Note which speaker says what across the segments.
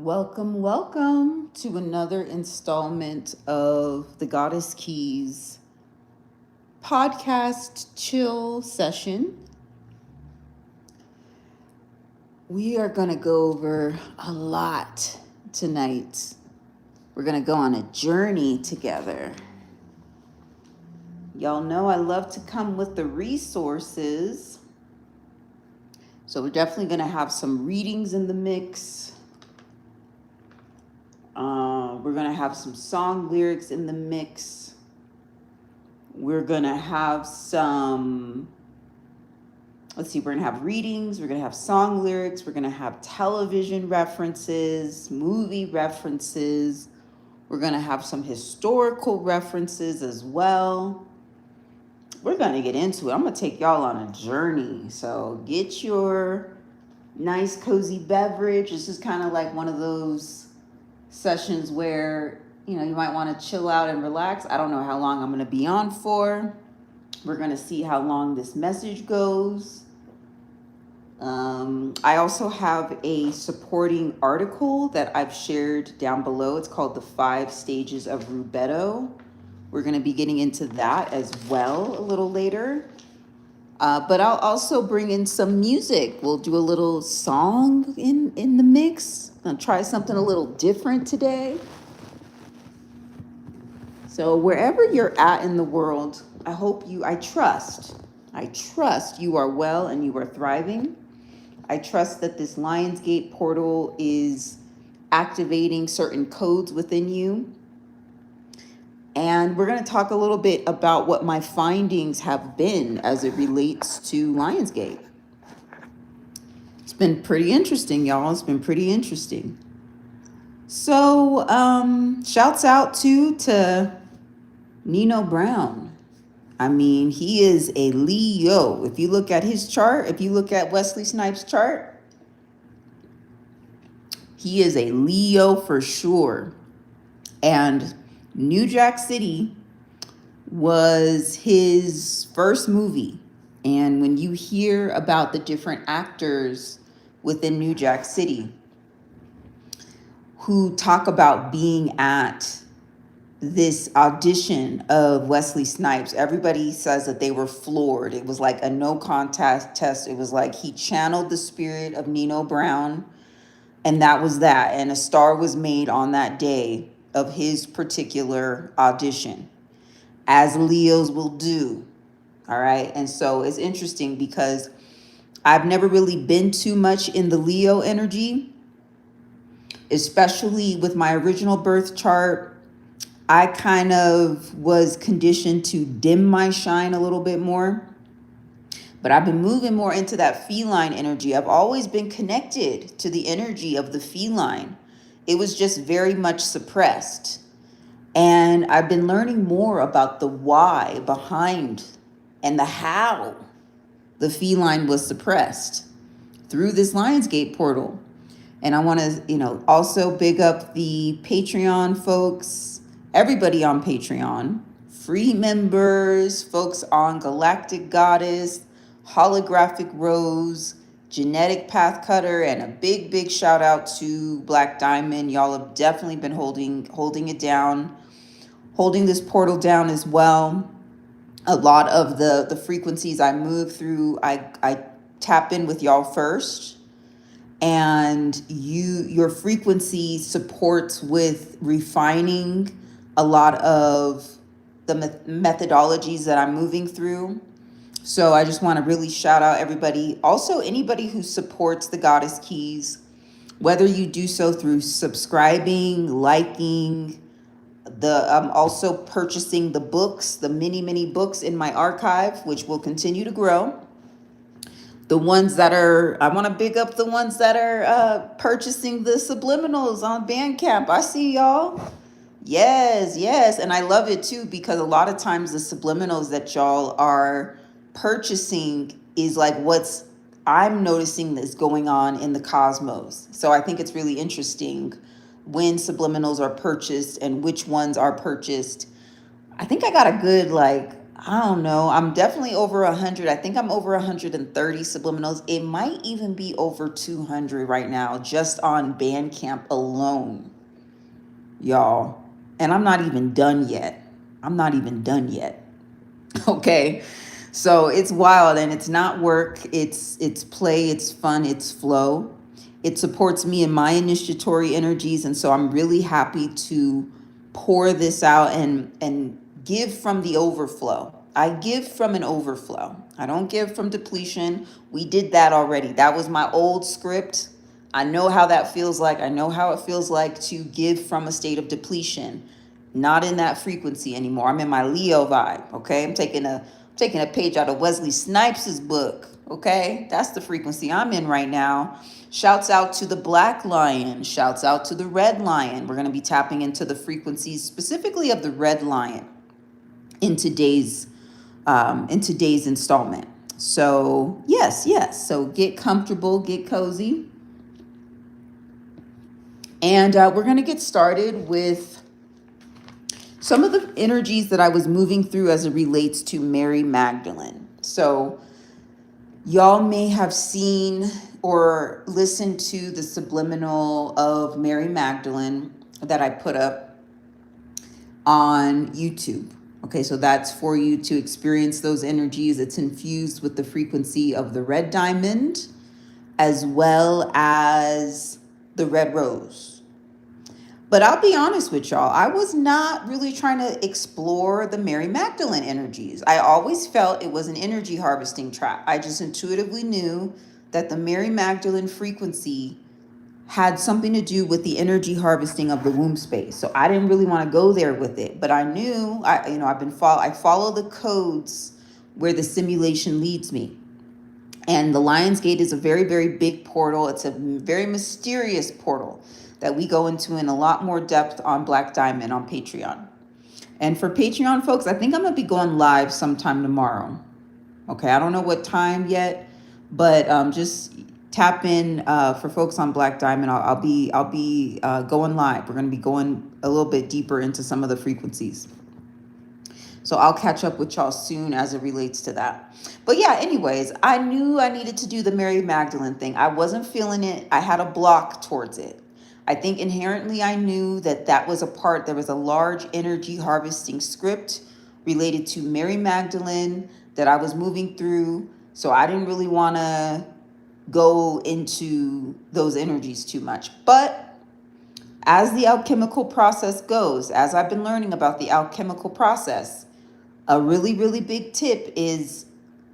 Speaker 1: Welcome, welcome to another installment of the Goddess Keys podcast chill session. We are going to go over a lot tonight. We're going to go on a journey together. Y'all know I love to come with the resources. So we're definitely going to have some readings in the mix. We're going to have some song lyrics in the mix. We're going to have some, we're going to have readings. We're going to have song lyrics. We're going to have television references, movie references. We're going to have some historical references as well. We're going to get into it. I'm going to take y'all on a journey. So get your nice cozy beverage. This is kind of like one of those sessions where, you might want to chill out and relax. I don't know how long I'm going to be on for. We're going to see how long this message goes. I also have a supporting article that I've shared down below. It's called The 5 Stages of Rubetto. We're going to be getting into that as well a little later. But I'll also bring in some music. We'll do a little song in the mix. I'll try something a little different today. So wherever you're at in the world, I trust you are well and you are thriving. I trust that this Lionsgate portal is activating certain codes within you. And we're going to talk a little bit about what my findings have been as it relates to Lionsgate. It's been pretty interesting, y'all. It's been pretty interesting. So, shouts out to Nino Brown. I mean, he is a Leo. If you look at his chart, if you look at Wesley Snipes' chart, he is a Leo for sure. And New Jack City was his first movie. And when you hear about the different actors within New Jack City who talk about being at this audition of Wesley Snipes, everybody says that they were floored. It was like a no contest test. It was like he channeled the spirit of Nino Brown, and that was that. And a star was made on that day of his particular audition, as Leos will do. All right. And so it's interesting because I've never really been too much in the Leo energy, especially with my original birth chart. I kind of was conditioned to dim my shine a little bit more, but I've been moving more into that feline energy. I've always been connected to the energy of the feline. It was just very much suppressed. And I've been learning more about the why behind and the how the feline was suppressed through this Lionsgate portal. And I want to, also big up the Patreon folks, everybody on Patreon, free members, folks on Galactic Goddess, Holographic Rose, Genetic Path Cutter, and a big shout out to Black Diamond. Y'all have definitely been holding it down, holding this portal down as well. A lot of the frequencies I move through, I tap in with y'all first, and your frequency supports with refining a lot of the methodologies that I'm moving through. So I just want to really shout out everybody. Also, anybody who supports the Goddess Keys, whether you do so through subscribing, liking, I'm also purchasing the books, the many books in my archive, which will continue to grow. The ones that I want to big up the ones that are purchasing the subliminals on Bandcamp. I see y'all. Yes. And I love it too, because a lot of times the subliminals that y'all are purchasing is like what's I'm noticing is going on in the cosmos. So I think it's really interesting when subliminals are purchased and which ones are purchased. I think I got a good I don't know. I'm definitely over 100. I think I'm over 130 subliminals. It might even be over 200 right now, just on Bandcamp alone, y'all. And I'm not even done yet. I'm not even done yet. Okay. So it's wild, and it's not work. It's play, it's fun, it's flow. It supports me in my initiatory energies, and so I'm really happy to pour this out and give from the overflow. I give from an overflow. I don't give from depletion. We did that already. That was my old script. I know how that feels like. I know how it feels like to give from a state of depletion. Not in that frequency anymore. I'm in my Leo vibe. Okay. I'm taking a page out of Wesley Snipes' book. Okay. That's the frequency I'm in right now. Shouts out to the Black Lion. Shouts out to the Red Lion. We're going to be tapping into the frequencies specifically of the Red Lion in today's installment. So yes. So get comfortable, get cozy, and we're going to get started with some of the energies that I was moving through as it relates to Mary Magdalene. So y'all may have seen or listened to the subliminal of Mary Magdalene that I put up on YouTube. Okay, so that's for you to experience those energies. It's infused with the frequency of the red diamond as well as the red rose. But I'll be honest with y'all, I was not really trying to explore the Mary Magdalene energies. I always felt it was an energy harvesting trap. I just intuitively knew that the Mary Magdalene frequency had something to do with the energy harvesting of the womb space. So I didn't really want to go there with it, but I knew I follow the codes where the simulation leads me. And the Lion's Gate is a very, very big portal. It's a very mysterious portal that we go into in a lot more depth on Black Diamond on Patreon. And for Patreon folks, I think I'm going to be going live sometime tomorrow. Okay, I don't know what time yet, but just tap in for folks on Black Diamond. I'll be going live. We're going to be going a little bit deeper into some of the frequencies. So I'll catch up with y'all soon as it relates to that. But yeah, anyways, I knew I needed to do the Mary Magdalene thing. I wasn't feeling it. I had a block towards it. I think inherently I knew that was there was a large energy harvesting script related to Mary Magdalene that I was moving through. So I didn't really want to go into those energies too much. But as the alchemical process goes, as I've been learning about the alchemical process, a really, really big tip is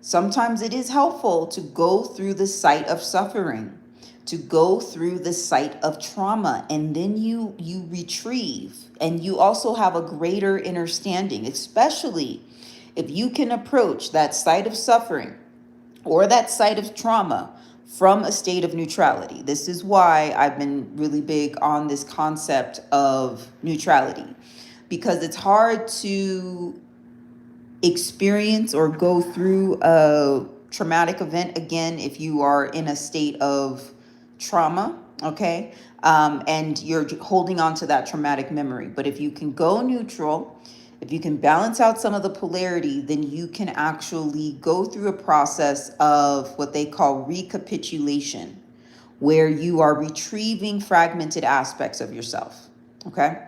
Speaker 1: sometimes it is helpful to go through the site of suffering, to go through the site of trauma, and then you retrieve, and you also have a greater understanding, especially if you can approach that site of suffering or that site of trauma from a state of neutrality. This is why I've been really big on this concept of neutrality, because it's hard to experience or go through a traumatic event again if you are in a state of trauma, okay? And you're holding on to that traumatic memory. But if you can go neutral, if you can balance out some of the polarity, then you can actually go through a process of what they call recapitulation, where you are retrieving fragmented aspects of yourself, okay?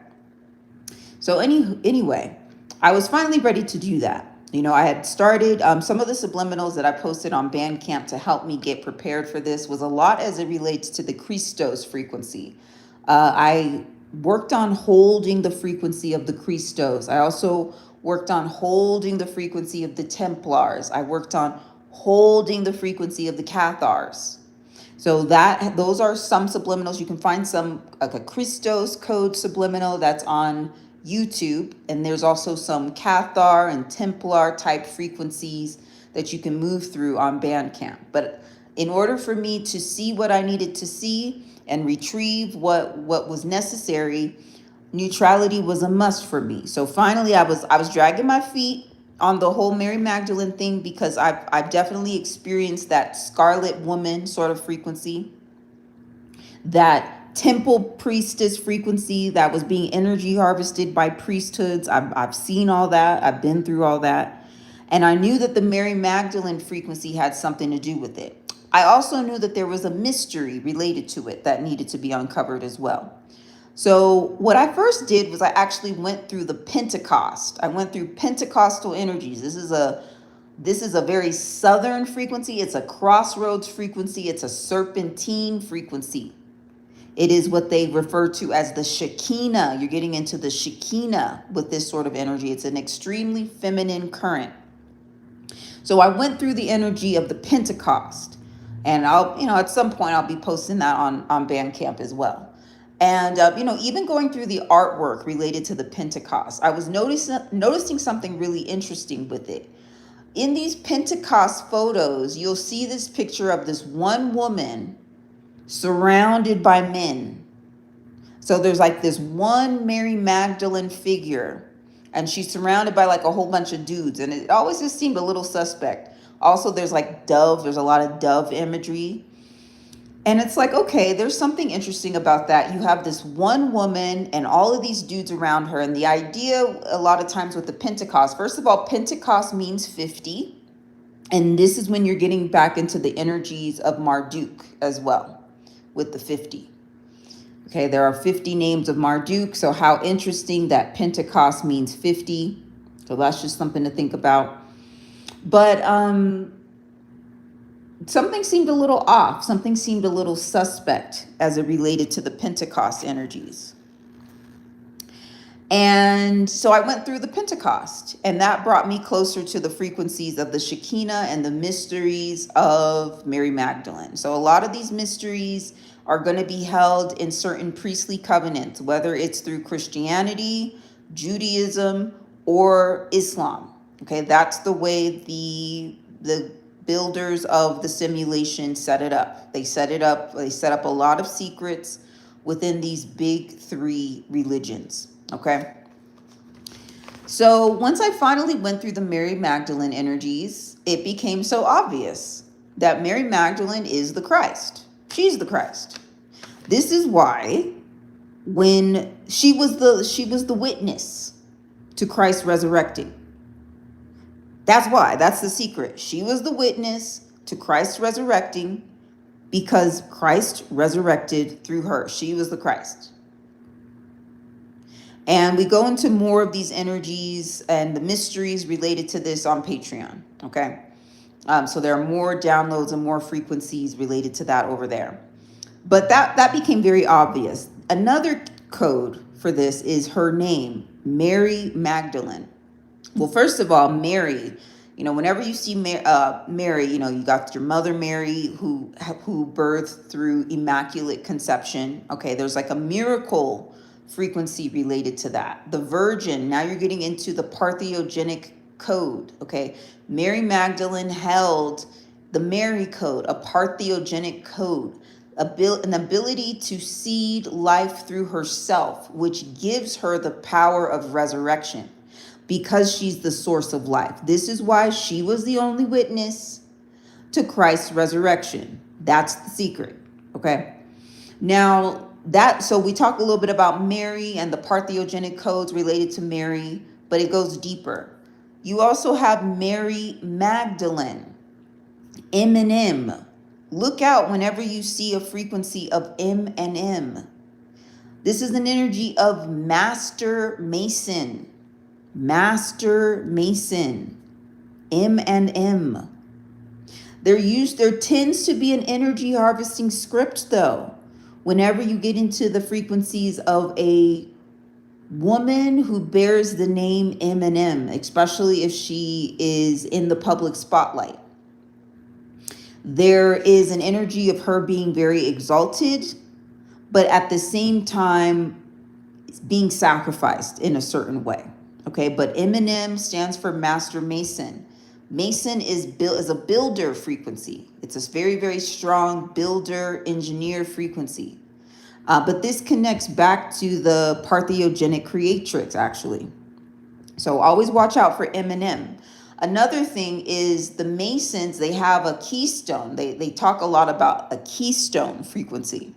Speaker 1: So anyway, I was finally ready to do that. I had started some of the subliminals that I posted on Bandcamp to help me get prepared for this was a lot as it relates to the Christos frequency. I worked on holding the frequency of the Christos. I also worked on holding the frequency of the Templars. I worked on holding the frequency of the Cathars. So those are some subliminals. You can find some like a Christos code subliminal that's on YouTube, and there's also some Cathar and Templar type frequencies that you can move through on Bandcamp. But in order for me to see what I needed to see and retrieve what was necessary, neutrality was a must for me. So finally I was dragging my feet on the whole Mary Magdalene thing, because I've definitely experienced that Scarlet Woman sort of frequency, that temple priestess frequency that was being energy harvested by priesthoods. I've seen all that. I've been through all that. And I knew that the Mary Magdalene frequency had something to do with it. I also knew that there was a mystery related to it that needed to be uncovered as well. So what I first did was I actually went through the Pentecost. I went through Pentecostal energies. This is a very southern frequency. It's a crossroads frequency. It's a serpentine frequency. It is what they refer to as the Shekinah. You're getting into the Shekinah with this sort of energy. It's an extremely feminine current. So I went through the energy of the Pentecost, and at some point I'll be posting that on Bandcamp as well. And, even going through the artwork related to the Pentecost, I was noticing something really interesting with it. In these Pentecost photos, you'll see this picture of this one woman surrounded by men. So there's like this one Mary Magdalene figure, and she's surrounded by like a whole bunch of dudes, and it always just seemed a little suspect. Also, there's like there's a lot of dove imagery. And it's like, okay, there's something interesting about that. You have this one woman and all of these dudes around her. And the idea a lot of times with the Pentecost, first of all, Pentecost means 50. And this is when you're getting back into the energies of Marduk as well with the 50. Okay, there are 50 names of Marduk. So how interesting that Pentecost means 50. So that's just something to think about. But something seemed a little off. Something seemed a little suspect as it related to the Pentecost energies. And so I went through the Pentecost, and that brought me closer to the frequencies of the Shekinah and the mysteries of Mary Magdalene. So a lot of these mysteries are going to be held in certain priestly covenants, whether it's through Christianity, Judaism, or Islam. Okay, that's the way the builders of the simulation set it up. They set up a lot of secrets within these big three religions. Okay. So once I finally went through the Mary Magdalene energies, it became so obvious that Mary Magdalene is the Christ. She's the Christ. This is why when she was the witness to Christ resurrecting. That's why. That's the secret. She was the witness to Christ resurrecting because Christ resurrected through her. She was the Christ. And we go into more of these energies and the mysteries related to this on Patreon. Okay. So there are more downloads and more frequencies related to that over there. But that became very obvious. Another code for this is her name, Mary Magdalene. Well, first of all, Mary, whenever you see Mary, you got your mother Mary who birthed through immaculate conception. Okay, there's like a miracle frequency related to that. The Virgin, now you're getting into the parthiogenic code. Okay, Mary Magdalene held the Mary code, a parthiogenic code, an ability to seed life through herself, which gives her the power of resurrection. Because she's the source of life. This is why she was the only witness to Christ's resurrection. That's the secret. Okay. Now so we talk a little bit about Mary and the parthiogenic codes related to Mary, but it goes deeper. You also have Mary Magdalene, M and M. Look out whenever you see a frequency of M and M. This is an energy of Master Mason. Master Mason, M and M. There tends to be an energy harvesting script though, whenever you get into the frequencies of a woman who bears the name M and M, especially if she is in the public spotlight. There is an energy of her being very exalted, but at the same time being sacrificed in a certain way. Okay, but M&M stands for Master Mason. Mason is a builder frequency. It's a very, very strong builder, engineer frequency. But this connects back to the parthiogenic creatrix, actually. So always watch out for M&M. Another thing is the Masons, they have a keystone. They talk a lot about a keystone frequency.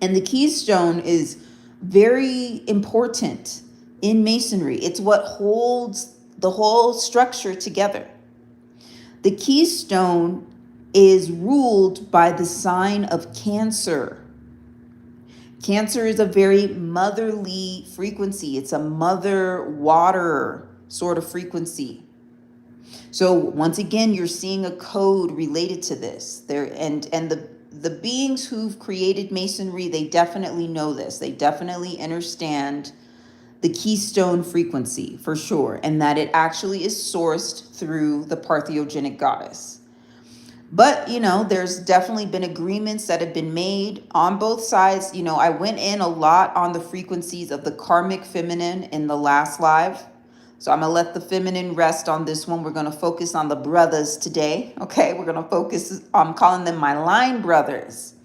Speaker 1: And the keystone is very important in Masonry. It's what holds the whole structure together. The keystone is ruled by the sign of Cancer. Cancer is a very motherly frequency. It's a mother water sort of frequency. So once again, you're seeing a code related to this. And the beings who've created Masonry, they definitely know this. They definitely understand the keystone frequency for sure, and that it actually is sourced through the parthenogenic goddess. But, there's definitely been agreements that have been made on both sides. I went in a lot on the frequencies of the karmic feminine in the last live. So I'm going to let the feminine rest on this one. We're going to focus on the brothers today. Okay, we're going to focus, I'm calling them my line brothers.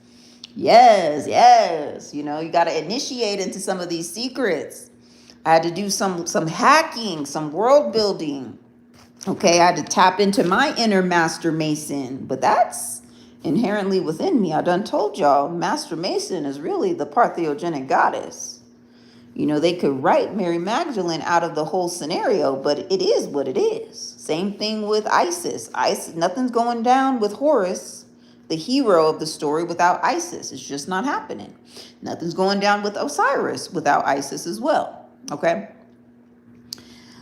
Speaker 1: Yes. You got to initiate into some of these secrets. I had to do some hacking, some world building. Okay, I had to tap into my inner Master Mason, but that's inherently within me. I done told y'all, Master Mason is really the parthenogenic goddess. They could write Mary Magdalene out of the whole scenario, but it is what it is. Same thing with Isis. Nothing's going down with Horus, the hero of the story, without Isis. It's just not happening. Nothing's going down with Osiris without Isis as well. Okay?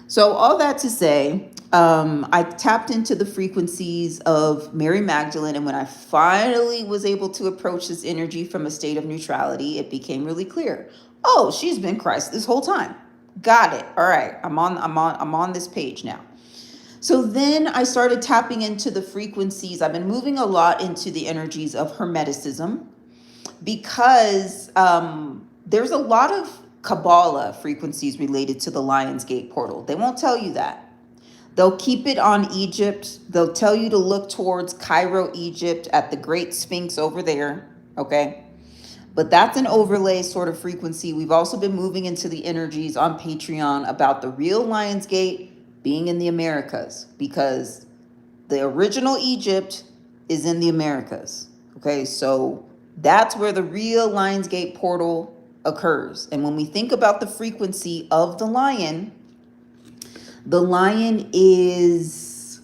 Speaker 1: So all that to say, I tapped into the frequencies of Mary Magdalene, and when I finally was able to approach this energy from a state of neutrality, it became really clear. Oh, she's been Christ this whole time. Got it. All right, I'm on this page now. So then I started tapping into the frequencies. I've been moving a lot into the energies of Hermeticism because there's a lot of Kabbalah frequencies related to the Lion's Gate portal. They won't tell you that. They'll keep it on Egypt. They'll tell you to look towards Cairo, Egypt, at the Great Sphinx over there, okay? But that's an overlay sort of frequency. We've also been moving into the energies on Patreon about the real Lion's Gate being in the Americas, because the original Egypt is in the Americas, okay? So that's where the real Lion's Gate portal occurs. And when we think about the frequency of the lion is,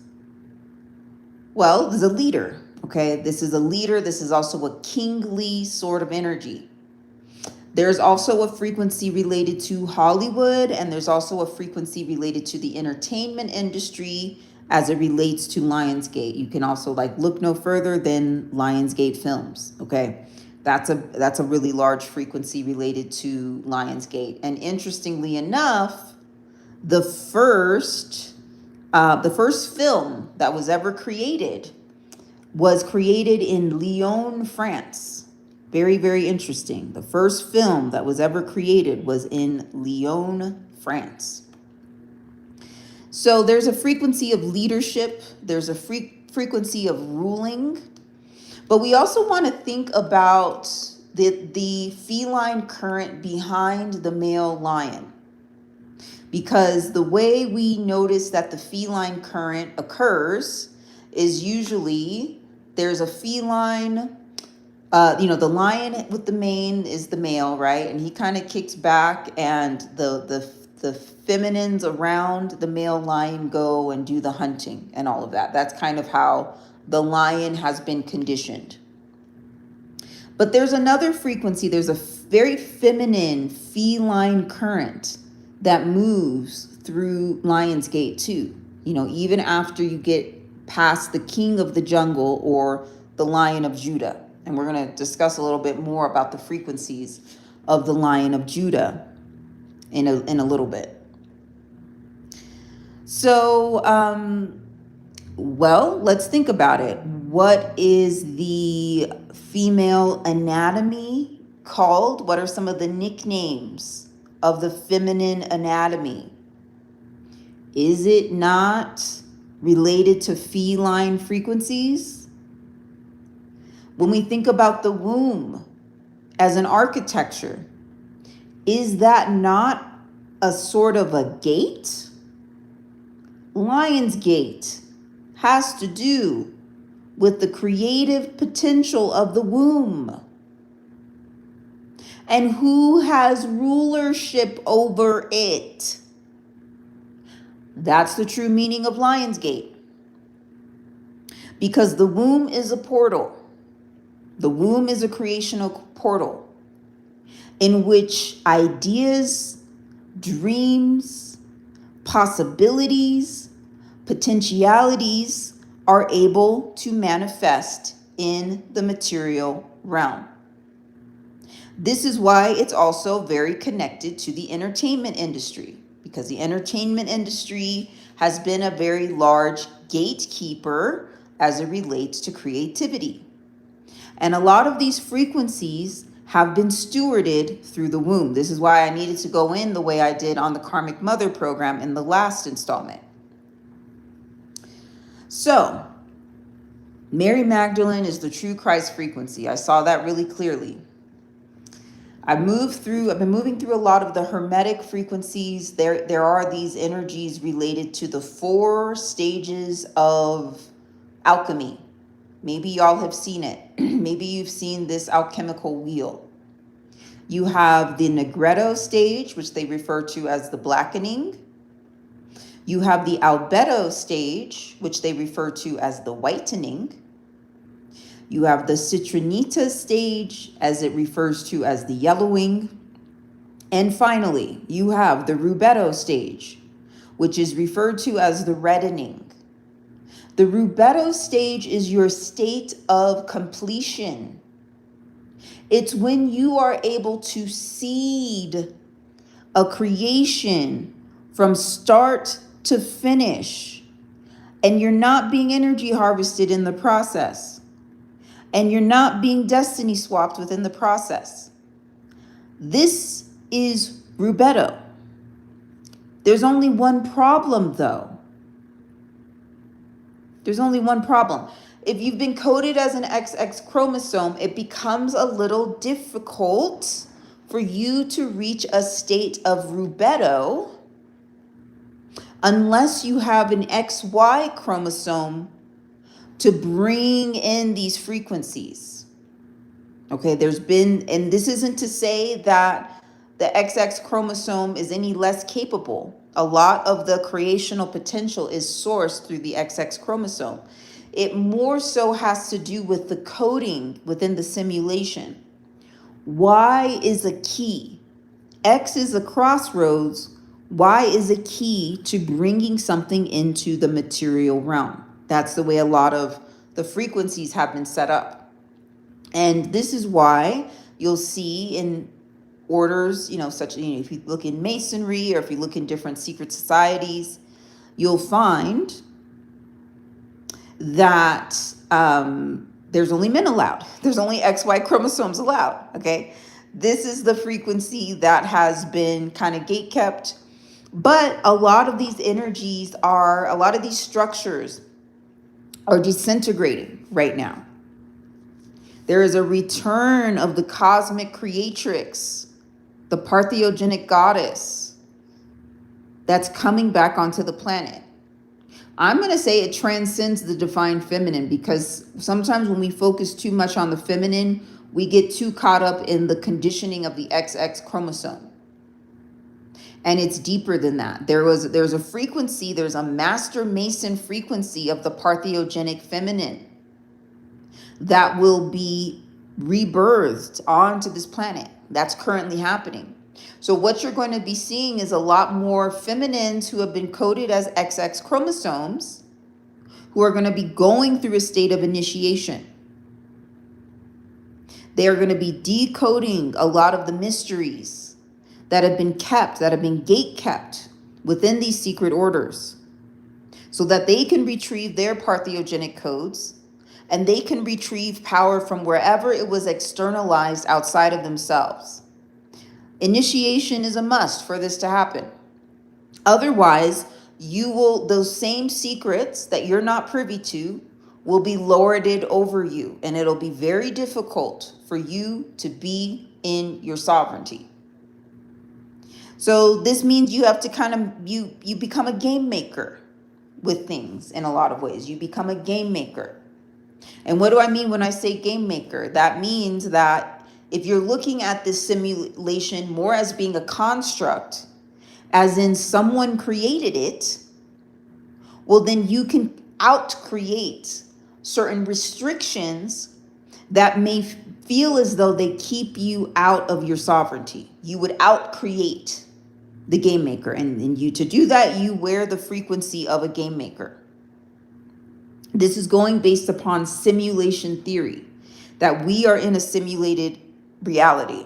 Speaker 1: is a leader, okay? This is a leader. This is also a kingly sort of energy. There's also a frequency related to Hollywood, and there's also a frequency related to the entertainment industry as it relates to Lionsgate. You can also look no further than Lionsgate Films, okay? That's a really large frequency related to Lionsgate. And interestingly enough, the first film that was ever created was created in Lyon, France. Very, very interesting. The first film that was ever created was in Lyon, France. So there's a frequency of leadership. There's a frequency of ruling. But we also want to think about the feline current behind the male lion. Because the way we notice that the feline current occurs is usually there's a feline, the lion with the mane is the male, right? And he kind of kicks back, and the feminines around the male lion go and do the hunting and all of that. That's kind of how the lion has been conditioned. But there's another frequency. There's a very feminine feline current that moves through Lionsgate too. Even after you get past the king of the jungle or the Lion of Judah. And we're going to discuss a little bit more about the frequencies of the Lion of Judah in a little bit. So, let's think about it. What is the female anatomy called? What are some of the nicknames of the feminine anatomy? Is it not related to feline frequencies? When we think about the womb as an architecture, is that not a sort of a gate? Lion's Gate has to do with the creative potential of the womb. And who has rulership over it? That's the true meaning of Lionsgate. Because the womb is a portal. The womb is a creational portal in which ideas, dreams, possibilities, potentialities are able to manifest in the material realm. This is why it's also very connected to the entertainment industry, because the entertainment industry has been a very large gatekeeper as it relates to creativity. And a lot of these frequencies have been stewarded through the womb. This is why I needed to go in the way I did on the Karmic Mother program in the last installment. So, Mary Magdalene is the true Christ frequency. I saw that really clearly. I've been moving through a lot of the Hermetic frequencies. There are these energies related to the 4 stages of alchemy. Maybe y'all have seen it. Maybe you've seen this alchemical wheel. You have the Negretto stage, which they refer to as the blackening. You have the Albedo stage, which they refer to as the whitening. You have the Citronita stage, as it refers to as the yellowing. And finally, you have the Rubetto stage, which is referred to as the reddening. The Rubetto stage is your state of completion. It's when you are able to seed a creation from start to finish, and you're not being energy harvested in the process, and you're not being destiny swapped within the process. This is Rubetto. There's only one problem, though. There's only one problem. If you've been coded as an XX chromosome, it becomes a little difficult for you to reach a state of Rubetto unless you have an XY chromosome to bring in these frequencies. Okay, and this isn't to say that the XX chromosome is any less capable. A lot of the creational potential is sourced through the XX chromosome. It more so has to do with the coding within the simulation. Y is a key. X is a crossroads. Y is a key to bringing something into the material realm. That's the way a lot of the frequencies have been set up. And this is why you'll see in orders, if you look in Masonry or if you look in different secret societies, you'll find that there's only men allowed. There's only XY chromosomes allowed, okay? This is the frequency that has been kind of gatekept. But a lot of these energies a lot of these structures are disintegrating right now. There is a return of the cosmic creatrix, the parthenogenic goddess, that's coming back onto the planet. I'm going to say it transcends the divine feminine, because sometimes when we focus too much on the feminine, we get too caught up in the conditioning of the XX chromosome. And it's deeper than that. There's a frequency, there's a master mason frequency of the parthenogenic feminine that will be rebirthed onto this planet. That's currently happening. So what you're going to be seeing is a lot more feminines who have been coded as XX chromosomes who are going to be going through a state of initiation. They are going to be decoding a lot of the mysteries that have been kept, that have been gate kept within these secret orders, so that they can retrieve their parthenogenic codes and they can retrieve power from wherever it was externalized outside of themselves. Initiation is a must for this to happen. Otherwise, those same secrets that you're not privy to will be lorded over you, and it'll be very difficult for you to be in your sovereignty. So this means you have to you become a game maker with things in a lot of ways. You become a game maker. And what do I mean when I say game maker? That means that if you're looking at this simulation more as being a construct, as in someone created it, well, then you can out-create certain restrictions that may feel as though they keep you out of your sovereignty. You would out-create the game maker. And you, to do that, you wear the frequency of a game maker. This is going based upon simulation theory, that we are in a simulated reality,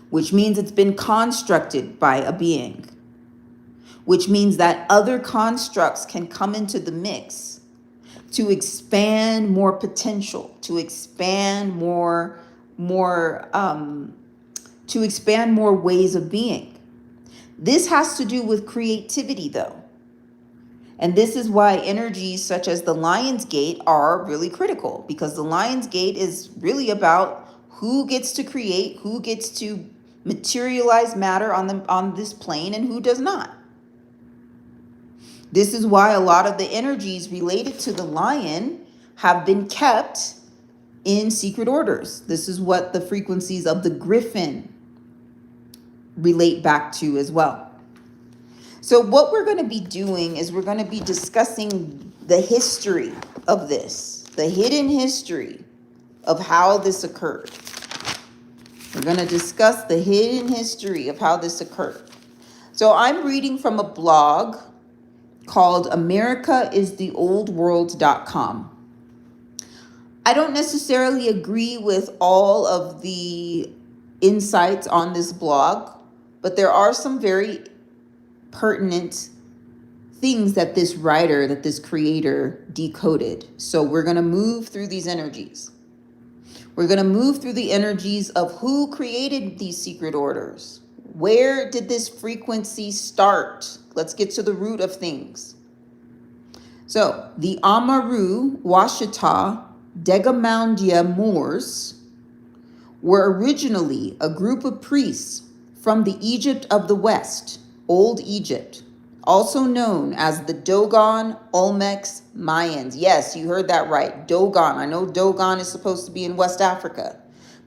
Speaker 1: which means it's been constructed by a being, which means that other constructs can come into the mix to expand more potential, to expand more ways of being. This has to do with creativity, though. And this is why energies such as the Lion's Gate are really critical, because the Lion's Gate is really about who gets to create, who gets to materialize matter on this plane, and who does not. This is why a lot of the energies related to the lion have been kept in secret orders. This is what the frequencies of the griffin relate back to as well. So what we're going to be doing is we're going to be discussing the history of this, the hidden history of how this occurred. We're going to discuss the hidden history of how this occurred. So I'm reading from a blog called AmericaIsTheOldWorld.com. I don't necessarily agree with all of the insights on this blog, but there are some very pertinent things that this writer, that this creator decoded. So we're going to move through these energies. We're going to move through the energies of who created these secret orders. Where did this frequency start? Let's get to the root of things. So the Amaru, Washita, Degamoundia Moors were originally a group of priests from the Egypt of the West, Old Egypt, also known as the Dogon, Olmecs, Mayans. Yes, you heard that right. Dogon. I know Dogon is supposed to be in West Africa,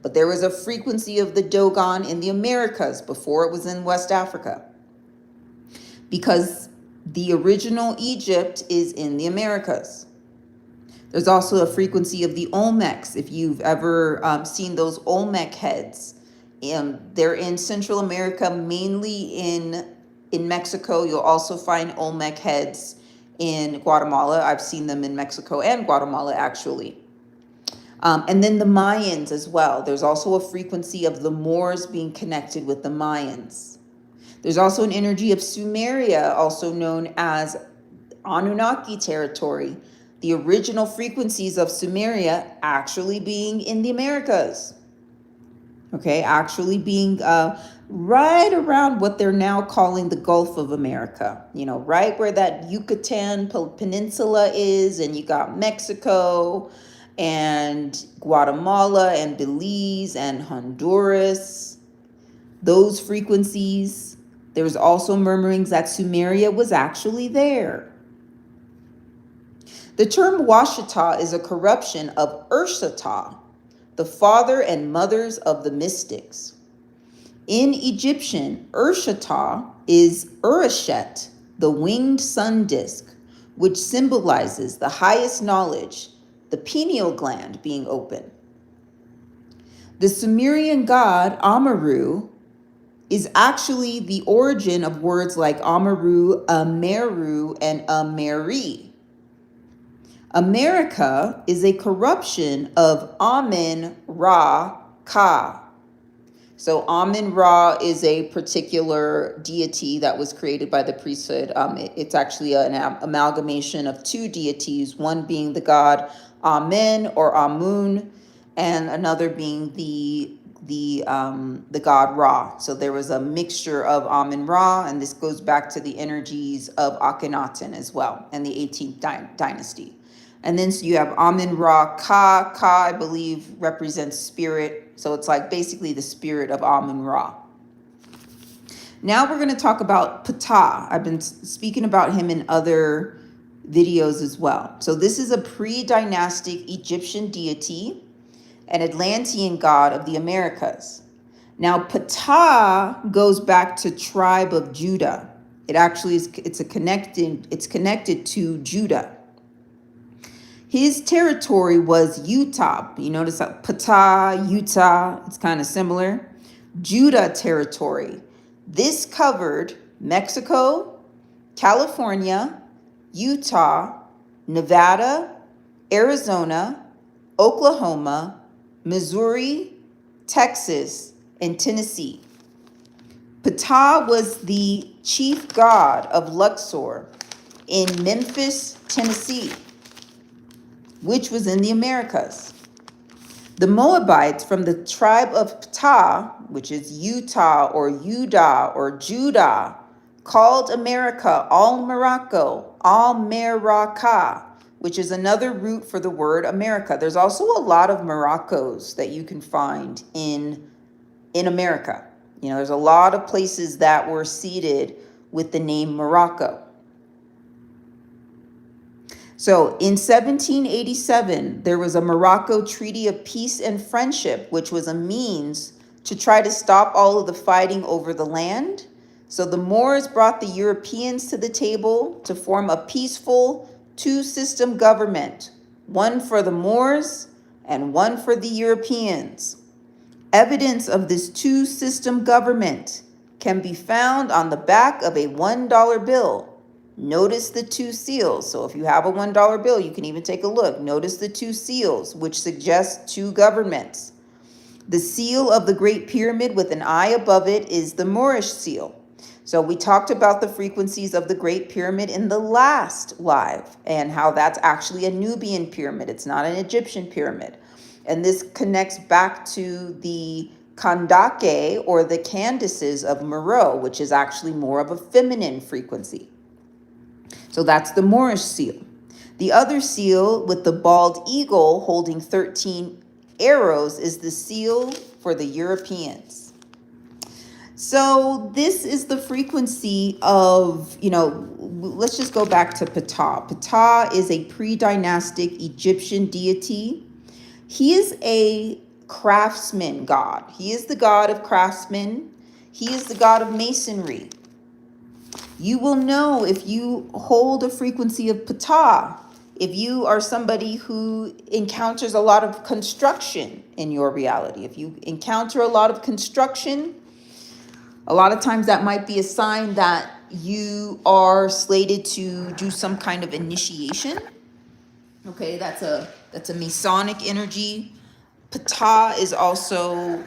Speaker 1: but there was a frequency of the Dogon in the Americas before it was in West Africa, because the original Egypt is in the Americas. There's also a frequency of the Olmecs. If you've ever seen those Olmec heads, they're in Central America, mainly in Mexico. You'll also find Olmec heads in Guatemala. I've seen them in Mexico and Guatemala, actually. And then the Mayans as well. There's also a frequency of the Moors being connected with the Mayans. There's also an energy of Sumeria, also known as Anunnaki territory. The original frequencies of Sumeria actually being in the Americas. Okay, actually being right around what they're now calling the Gulf of America. You know, right where that Yucatan Peninsula is, and you got Mexico and Guatemala and Belize and Honduras. Those frequencies. There's also murmurings that Sumeria was actually there. The term Washita is a corruption of Urshata, the father and mothers of the mystics. In Egyptian, Urshata is Urashet, the winged sun disk, which symbolizes the highest knowledge, the pineal gland being open. The Sumerian god Amaru is actually the origin of words like Amaru, Ameru, and Ameri. America is a corruption of Amen Ra Ka. So Amen Ra is a particular deity that was created by the priesthood. It's actually an amalgamation of two deities, one being the god Amen or Amun, and another being the god Ra. So there was a mixture of Amen Ra, and this goes back to the energies of Akhenaten as well, and the 18th dynasty. And then so you have Amen Ra Ka. Ka, I believe, represents spirit. So it's like basically the spirit of Amen Ra. Now we're going to talk about Ptah. I've been speaking about him in other videos as well. So this is a pre-dynastic Egyptian deity, an Atlantean god of the Americas. Now Ptah goes back to tribe of Judah. It actually is, it's connected to Judah. His territory was Utah. You notice that Ptah, Utah, it's kind of similar. Judah territory. This covered Mexico, California, Utah, Nevada, Arizona, Oklahoma, Missouri, Texas, and Tennessee. Ptah was the chief god of Luxor in Memphis, Tennessee, which was in the Americas. The Moabites from the tribe of Ptah, which is Utah or Judah or Judah, called America Al-Morocco, Al-Meraka, which is another root for the word America. There's also a lot of Moroccos that you can find in America. You know, there's a lot of places that were seeded with the name Morocco. So in 1787, there was a Morocco Treaty of Peace and Friendship, which was a means to try to stop all of the fighting over the land. So the Moors brought the Europeans to the table to form a peaceful two-system government, one for the Moors and one for the Europeans. Evidence of this two-system government can be found on the back of a $1 bill. Notice the two seals. So if you have a $1 bill, you can even take a look. Notice the two seals, which suggest two governments. The seal of the Great Pyramid with an eye above it is the Moorish seal. So we talked about the frequencies of the Great Pyramid in the last live and how that's actually a Nubian pyramid. It's not an Egyptian pyramid. And this connects back to the Kandake or the Candaces of Meroe, which is actually more of a feminine frequency. So that's the Moorish seal. The other seal with the bald eagle holding 13 arrows is the seal for the Europeans. So this is the frequency of, let's just go back to Ptah. Ptah is a pre-dynastic Egyptian deity. He is a craftsman god. He is the god of craftsmen. He is the god of masonry. You will know if you hold a frequency of Ptah, if you are somebody who encounters a lot of construction in your reality. If you encounter a lot of construction, a lot of times that might be a sign that you are slated to do some kind of initiation. Okay, that's a Masonic energy. Ptah is also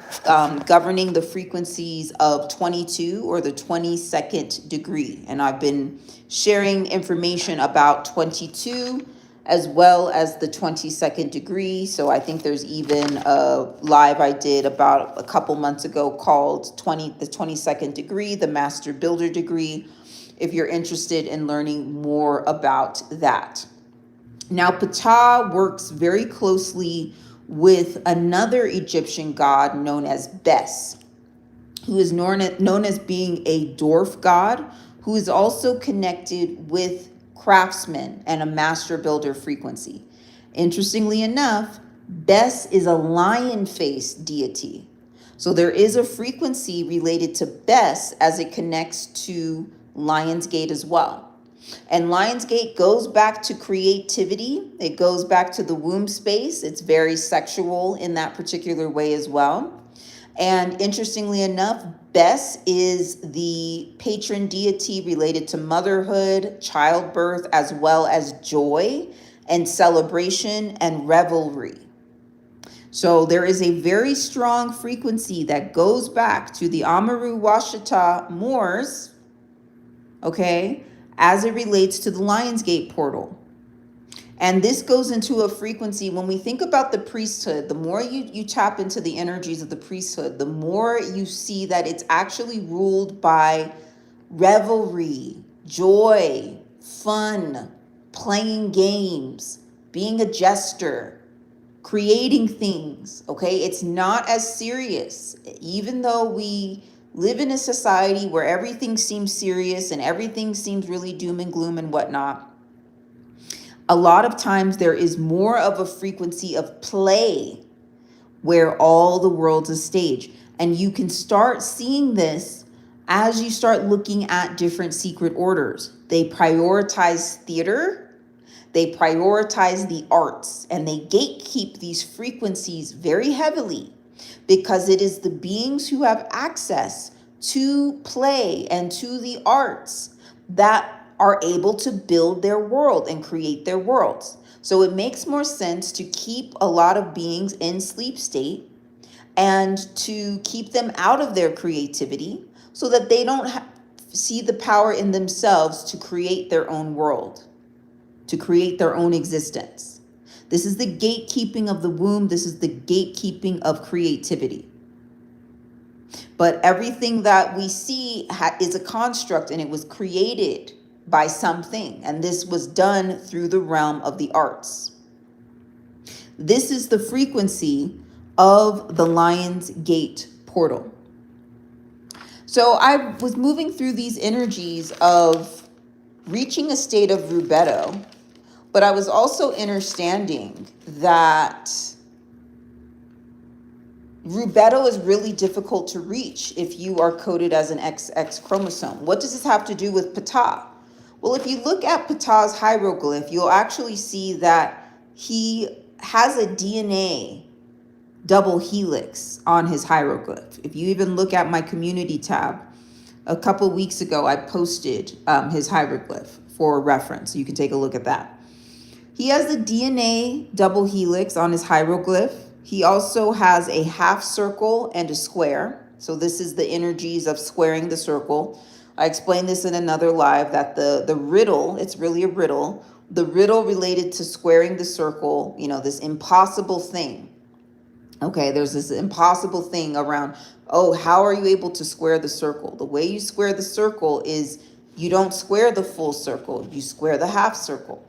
Speaker 1: governing the frequencies of 22 or the 22nd degree. And I've been sharing information about 22 as well as the 22nd degree. So I think there's even a live I did about a couple months ago called the 22nd degree, the Master Builder degree, if you're interested in learning more about that. Now, Ptah works very closely with another Egyptian god known as Bes, who is known as being a dwarf god, who is also connected with craftsmen and a master builder frequency. Interestingly enough, Bes is a lion-faced deity. So there is a frequency related to Bes as it connects to Lionsgate as well. And Lionsgate goes back to creativity. It goes back to the womb space. It's very sexual in that particular way as well. And interestingly enough, Bes is the patron deity related to motherhood, childbirth, as well as joy and celebration and revelry. So there is a very strong frequency that goes back to the Amaru Washita Moors, okay, as it relates to the Lionsgate portal. And this goes into a frequency, when we think about the priesthood, the more you tap into the energies of the priesthood, the more you see that it's actually ruled by revelry, joy, fun, playing games, being a jester, creating things, okay? It's not as serious. Even though we live in a society where everything seems serious and everything seems really doom and gloom and whatnot, a lot of times there is more of a frequency of play where all the world's a stage. And you can start seeing this As you start looking at different secret orders, they prioritize theater, they prioritize the arts, and they gatekeep these frequencies very heavily because it is the beings who have access to play and to the arts that are able to build their world and create their worlds. So it makes more sense to keep a lot of beings in sleep state and to keep them out of their creativity so that they don't see the power in themselves to create their own world, to create their own existence. This is the gatekeeping of the womb. This is the gatekeeping of creativity. But everything that we see is a construct, and it was created by something. And this was done through the realm of the arts. This is the frequency of the Lion's Gate portal. So I was moving through these energies of reaching a state of rubedo, but I was also understanding that rubedo is really difficult to reach if you are coded as an XX chromosome. What does this have to do with Ptah? Well, if you look at Ptah's hieroglyph, you'll actually see that he has a DNA double helix on his hieroglyph. If you even look at my community tab, a couple weeks ago, I posted his hieroglyph for reference. You can take a look at that. He has a DNA double helix on his hieroglyph. He also has a half circle and a square. So this is the energies of squaring the circle. I explained this in another live that the riddle, it's really a riddle, the riddle related to squaring the circle, you know, this impossible thing. Okay, there's this impossible thing around, oh, how are you able to square the circle? The way you square the circle is you don't square the full circle, you square the half circle.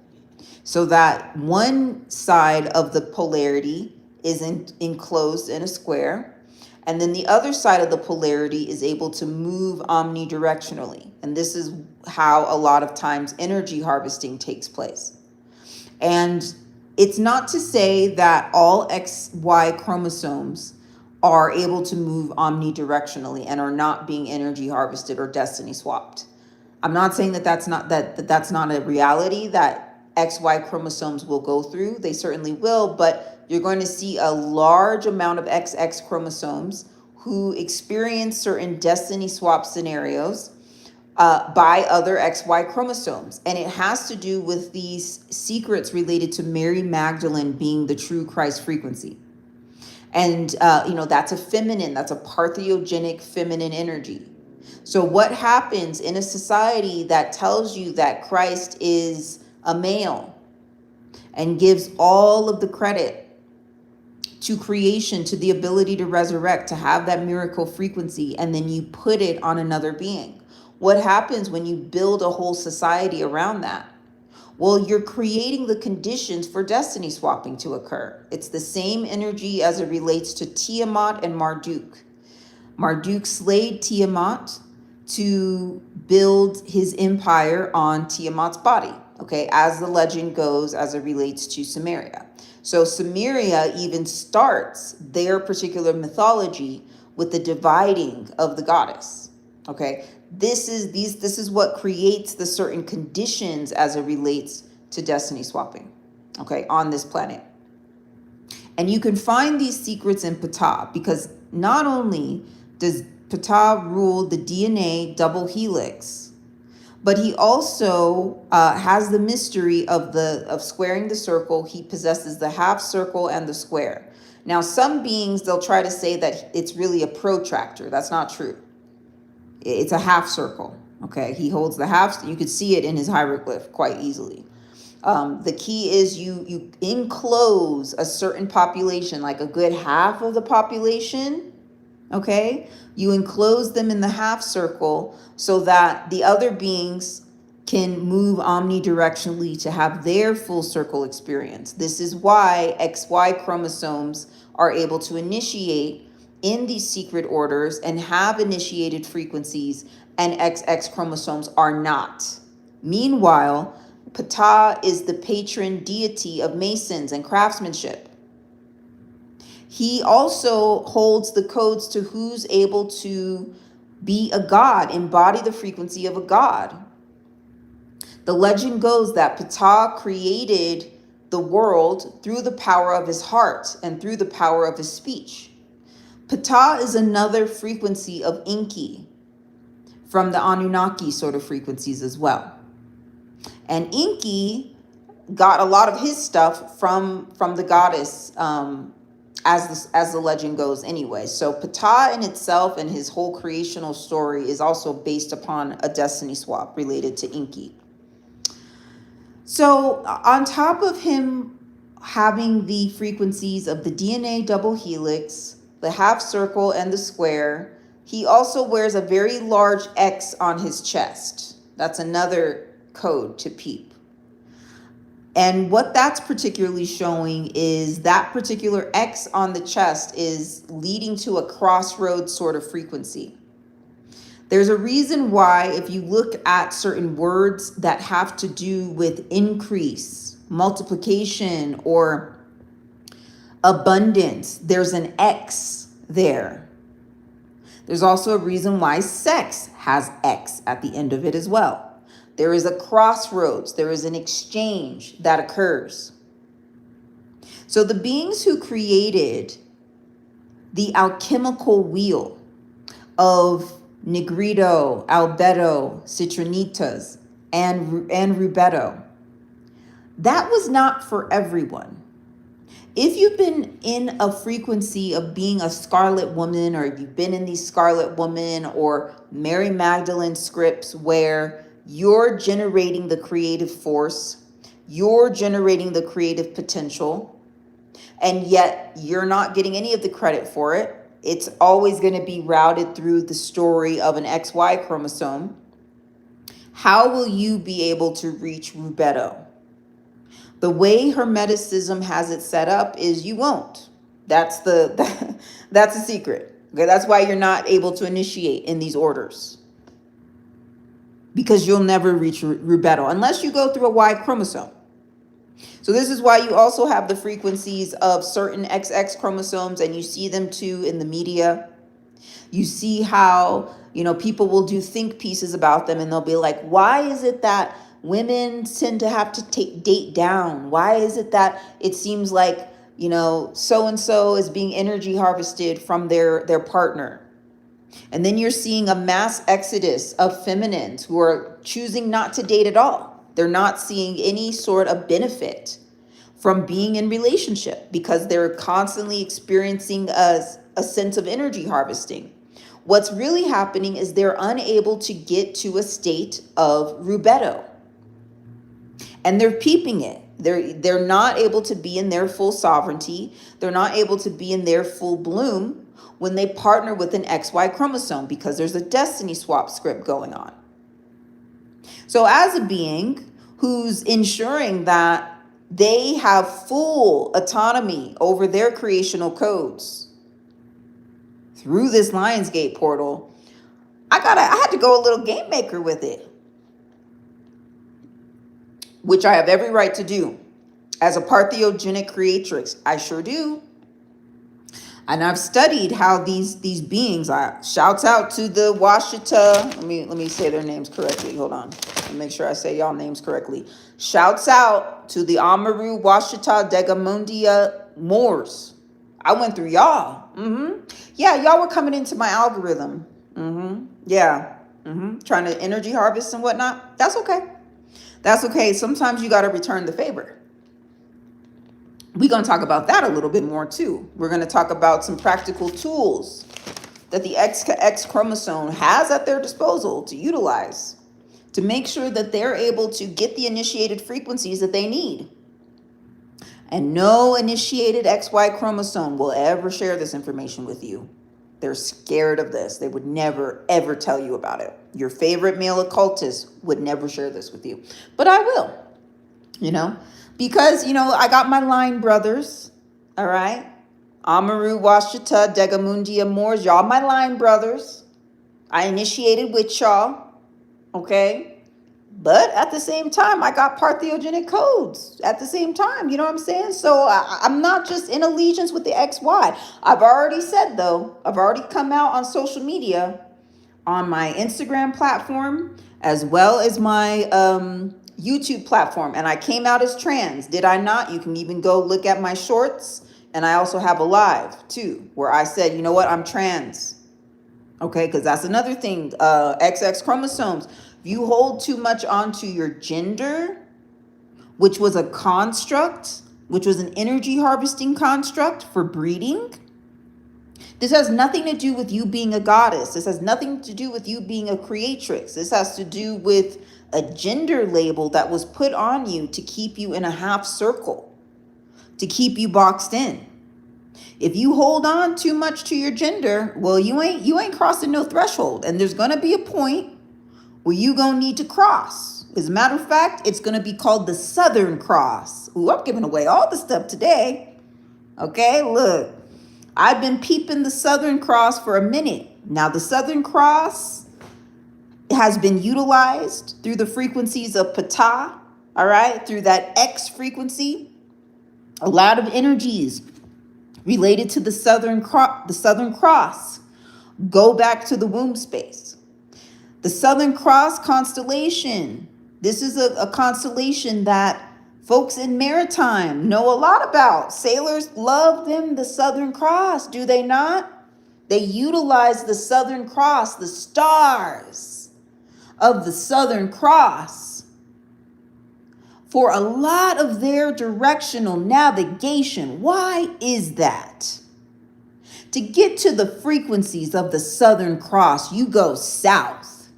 Speaker 1: So that one side of the polarity is enclosed in a square, and then the other side of the polarity is able to move omnidirectionally. And this is how a lot of times energy harvesting takes place. And it's not to say that all XY chromosomes are able to move omnidirectionally and are not being energy harvested or destiny swapped. I'm not saying that that's not a reality that XY chromosomes will go through. They certainly will, but you're going to see a large amount of XX chromosomes who experience certain destiny swap scenarios by other XY chromosomes. And it has to do with these secrets related to Mary Magdalene being the true Christ frequency. And, that's a feminine, that's a parthiogenic feminine energy. So what happens in a society that tells you that Christ is a male and gives all of the credit to creation, to the ability to resurrect, to have that miracle frequency, and then you put it on another being? What happens when you build a whole society around that? Well, you're creating the conditions for destiny swapping to occur. It's the same energy as it relates to Tiamat and Marduk. Marduk slayed Tiamat to build his empire on Tiamat's body, okay, as the legend goes, as it relates to Samaria. So Samaria even starts their particular mythology with the dividing of the goddess, okay? This is what creates the certain conditions as it relates to destiny swapping, okay, on this planet. And you can find these secrets in Ptah, because not only does Ptah rule the DNA double helix, but he also has the mystery of squaring the circle. He possesses the half circle and the square. Now, some beings, they'll try to say that it's really a protractor. That's not true. It's a half circle, okay? He holds the half. You could see it in his hieroglyph quite easily. The key is you enclose a certain population, like a good half of the population, okay? You enclose them in the half circle so that the other beings can move omnidirectionally to have their full circle experience. This is why XY chromosomes are able to initiate in these secret orders and have initiated frequencies, and XX chromosomes are not. Meanwhile, Ptah is the patron deity of masons and craftsmanship. He also holds the codes to who's able to Be a god, embody the frequency of a god. The legend goes that Ptah created the world through the power of his heart and through the power of his speech. Ptah is another frequency of Enki, from the Anunnaki sort of frequencies as well. And Enki got a lot of his stuff from the goddess, as the legend goes anyway. So Ptah in itself and his whole creational story is also based upon a destiny swap related to Enki. So on top of him having the frequencies of the DNA double helix, the half circle, and the square, he also wears a very large X on his chest. That's another code to peep. And what that's particularly showing is that particular X on the chest is leading to a crossroads sort of frequency. There's a reason why, if you look at certain words that have to do with increase, multiplication, or abundance, there's an X there. There's also a reason why sex has X at the end of it as well. There is a crossroads. There is an exchange that occurs. So the beings who created the alchemical wheel of Negrito, Albedo, Citronitas, and Rubedo, that was not for everyone. If you've been in a frequency of being a Scarlet Woman, or you've been in these Scarlet Woman or Mary Magdalene scripts where you're generating the creative force, you're generating the creative potential, and yet you're not getting any of the credit for it, it's always going to be routed through the story of an XY chromosome. How will you be able to reach Rubedo? The way Hermeticism has it set up is you won't. That's the secret. Okay, that's why you're not able to initiate in these orders, because you'll never reach Rubedo unless you go through a Y chromosome. So this is why you also have the frequencies of certain XX chromosomes, and you see them too in the media. You see how, people will do think pieces about them, and they'll be like, why is it that women tend to have to date down? Why is it that it seems like, so-and-so is being energy harvested from their partner? And then you're seeing a mass exodus of feminines who are choosing not to date at all. They're not seeing any sort of benefit from being in relationship because they're constantly experiencing a sense of energy harvesting. What's really happening is they're unable to get to a state of Rubedo. And they're peeping it. They're not able to be in their full sovereignty. They're not able to be in their full bloom when they partner with an XY chromosome, because there's a destiny swap script going on. So as a being who's ensuring that they have full autonomy over their creational codes through this Lionsgate portal, I had to go a little game maker with it, which I have every right to do. As a partheniogenic creatrix, I sure do. And I've studied how these beings, shouts out to the Washita, let me say their names correctly. Hold on. Let me make sure I say y'all names correctly. Shouts out to the Amaru Washita Degamundia Moors. I went through y'all. Yeah, y'all were coming into my algorithm. Yeah. Trying to energy harvest and whatnot. That's okay. That's okay. Sometimes you got to return the favor. We're going to talk about that a little bit more too. We're going to talk about some practical tools that the X chromosome has at their disposal to utilize to make sure that they're able to get the initiated frequencies that they need. And no initiated XY chromosome will ever share this information with you. They're scared of this. They would never, ever tell you about it. Your favorite male occultist would never share this with you. But I will, because, I got my line brothers, all right? Amaru, Washita, Degamundia, Moors, y'all my line brothers. I initiated with y'all, okay? But at the same time, I got partheniogenic codes at the same time. You know what I'm saying? So I'm not just in allegiance with the XY. I've already said, though, I've already come out on social media on my Instagram platform as well as my YouTube platform. And I came out as trans, did I not? You can even go look at my shorts. And I also have a live too, where I said, you know what, I'm trans. Okay, because that's another thing. XX chromosomes. If you hold too much onto your gender, which was a construct, which was an energy harvesting construct for breeding, this has nothing to do with you being a goddess. This has nothing to do with you being a creatrix. This has to do with a gender label that was put on you to keep you in a half circle, to keep you boxed in. If you hold on too much to your gender, well, you ain't crossing no threshold. And there's gonna be a point where you gonna need to cross. As a matter of fact, it's gonna be called the Southern Cross. Ooh, I'm giving away all the stuff today. Okay, look. I've been peeping the Southern Cross for a minute. Now, the Southern Cross has been utilized through the frequencies of Ptah, all right, through that X frequency. A lot of energies related to the Southern Cross go back to the womb space. The Southern Cross constellation, this is a constellation that folks in maritime know a lot about. Sailors love them, the Southern Cross, do they not? They utilize the Southern Cross, the stars of the Southern Cross, for a lot of their directional navigation. Why is that? To get to the frequencies of the Southern Cross, you go south.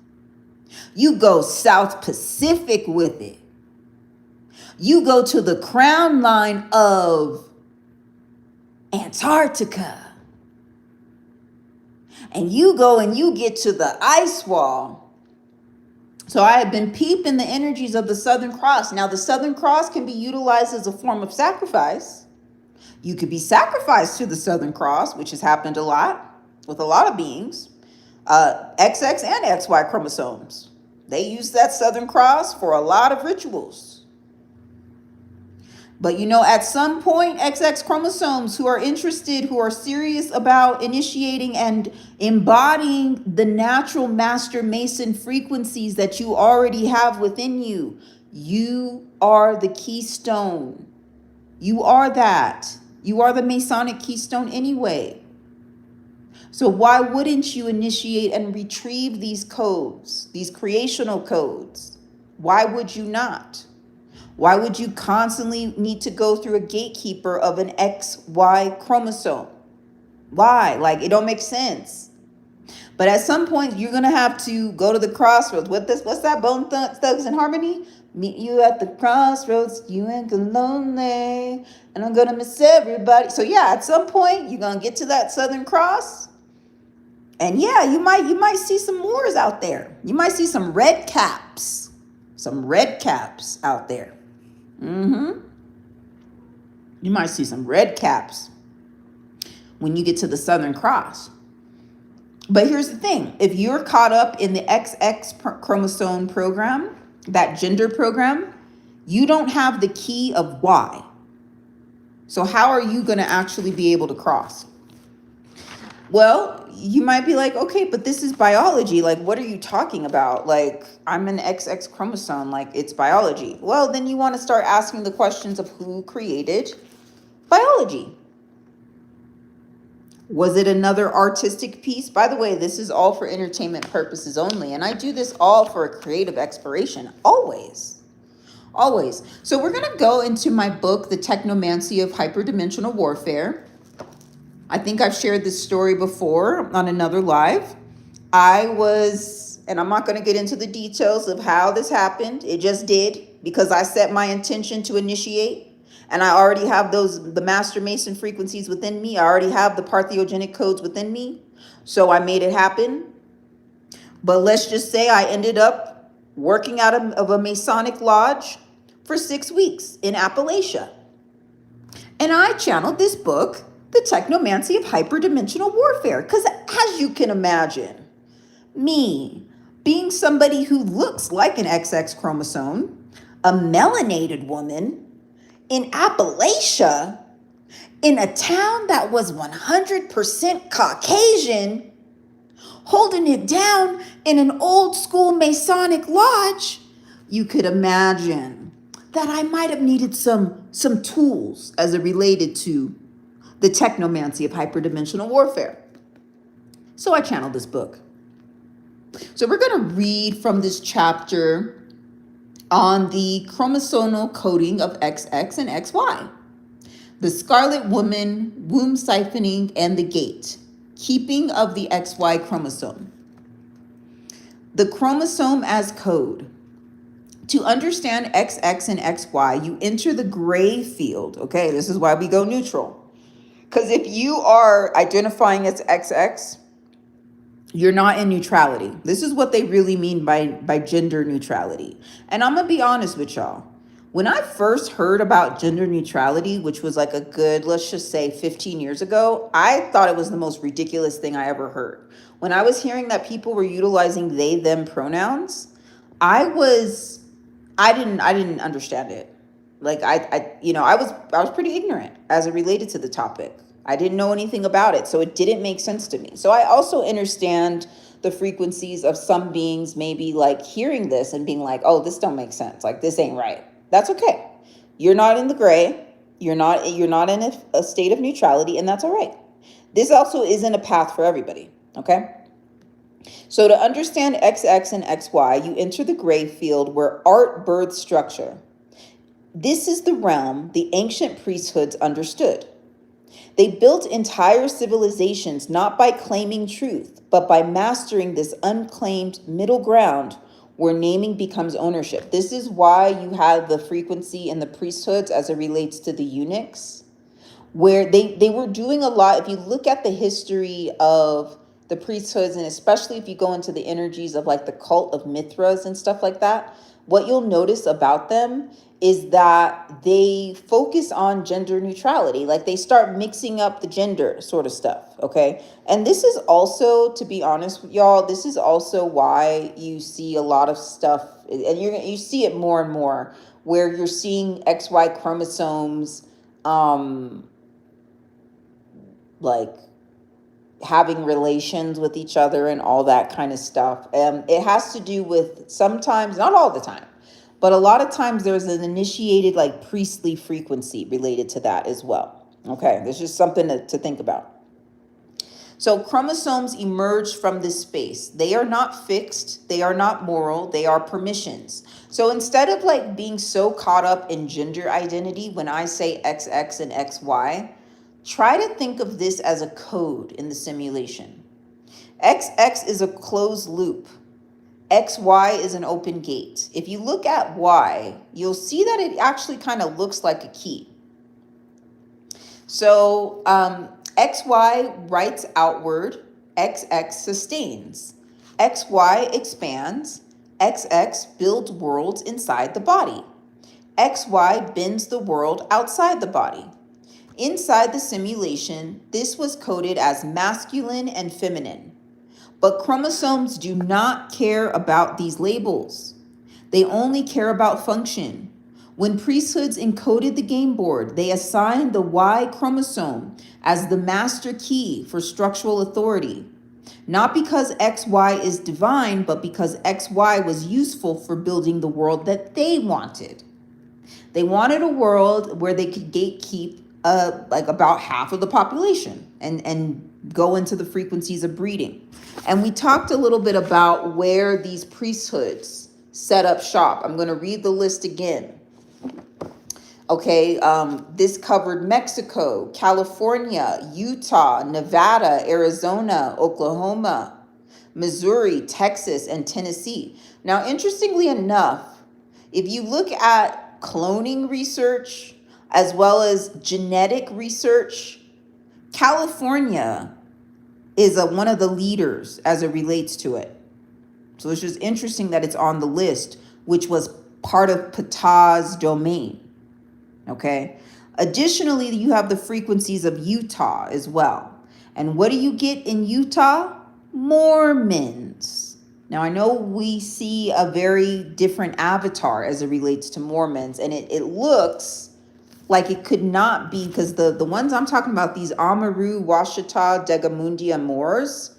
Speaker 1: You go South Pacific with it. You go to the crown line of Antarctica. And you go and you get to the ice wall. So I have been peeping the energies of the Southern Cross. Now, the Southern Cross can be utilized as a form of sacrifice. You could be sacrificed to the Southern Cross, which has happened a lot with a lot of beings. XX and XY chromosomes. They use that Southern Cross for a lot of rituals. But you know, at some point, XX chromosomes who are interested, who are serious about initiating and embodying the natural master mason frequencies that you already have within you, you are the keystone. You are that. You are the Masonic keystone anyway. So why wouldn't you initiate and retrieve these codes, these creational codes? Why would you not? Why would you constantly need to go through a gatekeeper of an XY chromosome? Why? Like, it don't make sense. But at some point, you're going to have to go to the crossroads. What's that? Bone Thugs and Harmony? Meet you at the crossroads. You ain't gonna lonely. And I'm going to miss everybody. So yeah, at some point, you're going to get to that Southern Cross. And yeah, you might see some Moors out there. You might see some red caps. Some red caps out there. You might see some red caps when you get to the Southern Cross. But here's the thing. If you're caught up in the XX chromosome program, that gender program, you don't have the key of why. So how are you going to actually be able to cross? Well, you might be like, okay, but this is biology. Like, what are you talking about? Like, I'm an XX chromosome. Like, it's biology. Well, then you want to start asking the questions of who created biology. Was it another artistic piece? By the way, this is all for entertainment purposes only. And I do this all for a creative exploration. Always. Always. So we're going to go into my book, The Technomancy of Hyperdimensional Warfare. I think I've shared this story before on another live. And I'm not going to get into the details of how this happened. It just did, because I set my intention to initiate. And I already have the Master Mason frequencies within me. I already have the Partheniogenic codes within me. So I made it happen. But let's just say I ended up working out of a Masonic lodge for 6 weeks in Appalachia. And I channeled this book, The Technomancy of Hyperdimensional Warfare. Because as you can imagine, me being somebody who looks like an XX chromosome, a melanated woman in Appalachia, in a town that was 100% Caucasian, holding it down in an old school Masonic lodge, you could imagine that I might have needed some tools as it related to the technomancy of hyperdimensional warfare. So I channeled this book. So we're going to read from this chapter on the chromosomal coding of XX and XY, the Scarlet Woman, womb siphoning, and the gate, keeping of the XY chromosome. The chromosome as code. To understand XX and XY, you enter the gray field. Okay, this is why we go neutral. Because if you are identifying as XX, you're not in neutrality. This is what they really mean by gender neutrality. And I'm going to be honest with y'all. When I first heard about gender neutrality, which was like a good, let's just say 15 years ago, I thought it was the most ridiculous thing I ever heard. When I was hearing that people were utilizing they, them pronouns, I didn't understand it. Like I was pretty ignorant as it related to the topic. I didn't know anything about it, so it didn't make sense to me. So I also understand the frequencies of some beings maybe like hearing this and being like, oh, this don't make sense. Like, this ain't right. That's okay. You're not in the gray. You're not in a state of neutrality, and that's all right. This also isn't a path for everybody, okay? So to understand XX and XY, you enter the gray field where art births structure. This is the realm the ancient priesthoods understood. They built entire civilizations not by claiming truth, but by mastering this unclaimed middle ground where naming becomes ownership. This is why you have the frequency in the priesthoods as it relates to the eunuchs, where they were doing a lot. If you look at the history of the priesthoods, and especially if you go into the energies of like the cult of Mithras and stuff like that, what you'll notice about them is that they focus on gender neutrality. Like, they start mixing up the gender sort of stuff, okay? And this is also, to be honest with y'all, this is also why you see a lot of stuff, and you see it more and more, where you're seeing XY chromosomes, like having relations with each other and all that kind of stuff. It has to do with sometimes, not all the time, but a lot of times there's an initiated like priestly frequency related to that as well. Okay, there's just something to think about. So chromosomes emerge from this space. They are not fixed. They are not moral. They are permissions. So instead of like being so caught up in gender identity, when I say XX and XY, try to think of this as a code in the simulation. XX is a closed loop. XY is an open gate. If you look at Y, you'll see that it actually kind of looks like a key. So XY writes outward, XX sustains. XY expands, XX builds worlds inside the body. XY bends the world outside the body. Inside the simulation, this was coded as masculine and feminine. But chromosomes do not care about these labels. They only care about function. When priesthoods encoded the game board, they assigned the Y chromosome as the master key for structural authority. Not because XY is divine, but because XY was useful for building the world that they wanted. They wanted a world where they could gatekeep like about half of the population and go into the frequencies of breeding. And we talked a little bit about where these priesthoods set up shop. I'm going to read the list again. Okay, this covered Mexico, California, Utah, Nevada, Arizona, Oklahoma, Missouri, Texas, and Tennessee. Now, interestingly enough, if you look at cloning research as well as genetic research, California is one of the leaders as it relates to it. So it's just interesting that it's on the list, which was part of Ptah's domain. Okay. Additionally, you have the frequencies of Utah as well. And what do you get in Utah? Mormons. Now, I know we see a very different avatar as it relates to Mormons, and it looks like it could not be, because the ones I'm talking about, these Amaru, Washita, Degamundia Moors,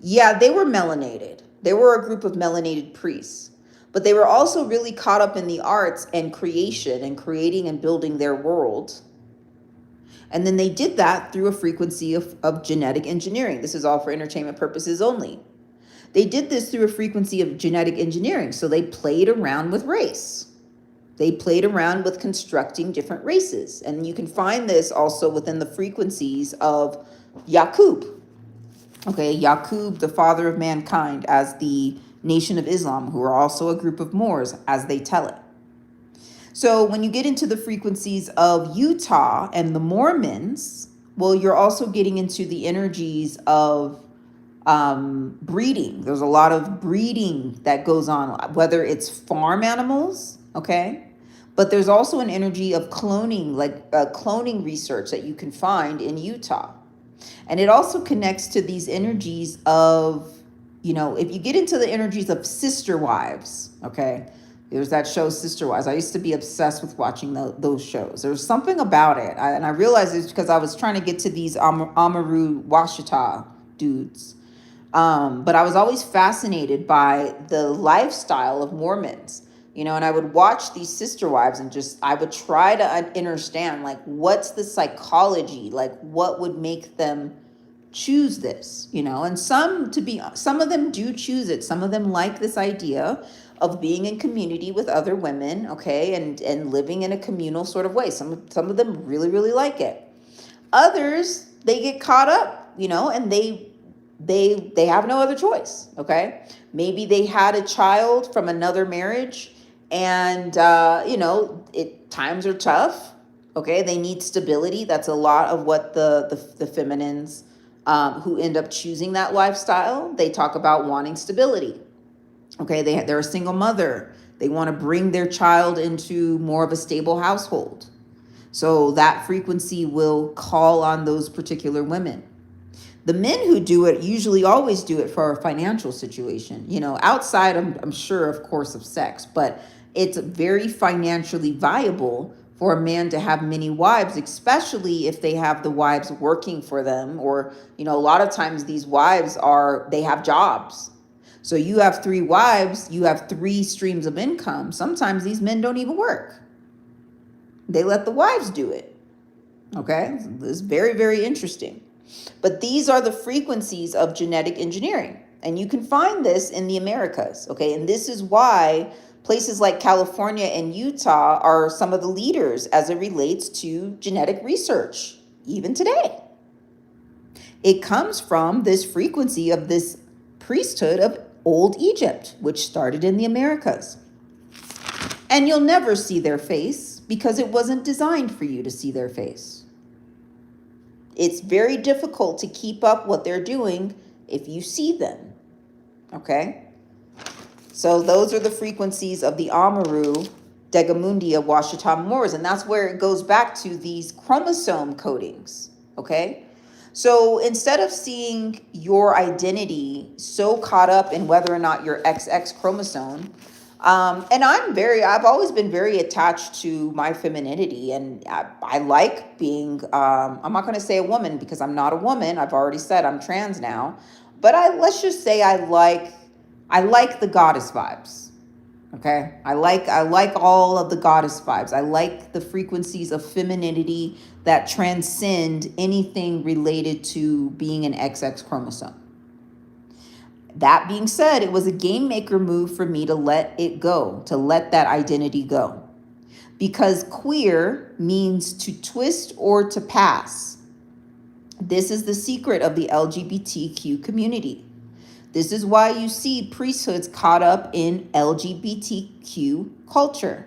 Speaker 1: Yeah, they were melanated. They were a group of melanated priests, but they were also really caught up in the arts and creation and creating and building their world. And then they did that through a frequency of genetic engineering. This is all for entertainment purposes only. They did this through a frequency of genetic engineering. So they played around with race. They played around with constructing different races. And you can find this also within the frequencies of Yaqub. Okay, Yaqub, the father of mankind, as the Nation of Islam, who are also a group of Moors, as they tell it. So when you get into the frequencies of Utah and the Mormons, well, you're also getting into the energies of breeding. There's a lot of breeding that goes on, whether it's farm animals, okay? But there's also an energy of cloning, like cloning research that you can find in Utah. And it also connects to these energies of, if you get into the energies of sister wives, okay? There's that show, Sister Wives. I used to be obsessed with watching those shows. There's something about it. And I realized it's because I was trying to get to these Amaru Washita dudes. But I was always fascinated by the lifestyle of Mormons, and I would watch these sister wives and I would try to understand, like, what's the psychology, like what would make them choose this, and some of them do choose it. Some of them like this idea of being in community with other women, okay, and living in a communal sort of way. Some of them really, really like it. Others, they get caught up, and they have no other choice, okay? Maybe they had a child from another marriage, and times are tough, okay? They need stability. That's a lot of what the feminines who end up choosing that lifestyle, they talk about wanting stability. Okay, they're a single mother. They want to bring their child into more of a stable household. So that frequency will call on those particular women. The men who do it usually always do it for a financial situation, outside, I'm sure, of course, of sex, but it's very financially viable for a man to have many wives, especially if they have the wives working for them, or, a lot of times these wives they have jobs. So you have 3 wives, you have 3 streams of income. Sometimes these men don't even work. They let the wives do it. Okay, it's very, very interesting. But these are the frequencies of genetic engineering. And you can find this in the Americas. Okay, and this is why places like California and Utah are some of the leaders as it relates to genetic research, even today. It comes from this frequency of this priesthood of Old Egypt, which started in the Americas. And you'll never see their face because it wasn't designed for you to see their face. It's very difficult to keep up what they're doing if you see them, okay? So those are the frequencies of the Amaru Degamundia Washita Moors, and that's where it goes back to these chromosome codings, okay? So instead of seeing your identity so caught up in whether or not you're XX chromosome, and I've always been very attached to my femininity, and I like being, I'm not going to say a woman because I'm not a woman. I've already said I'm trans now, but let's just say I like the goddess vibes. Okay. I like all of the goddess vibes. I like the frequencies of femininity that transcend anything related to being an XX chromosome. That being said, it was a game maker move for me to let it go, to let that identity go. Because queer means to twist or to pass. This is the secret of the LGBTQ community. This is why you see priesthoods caught up in LGBTQ culture.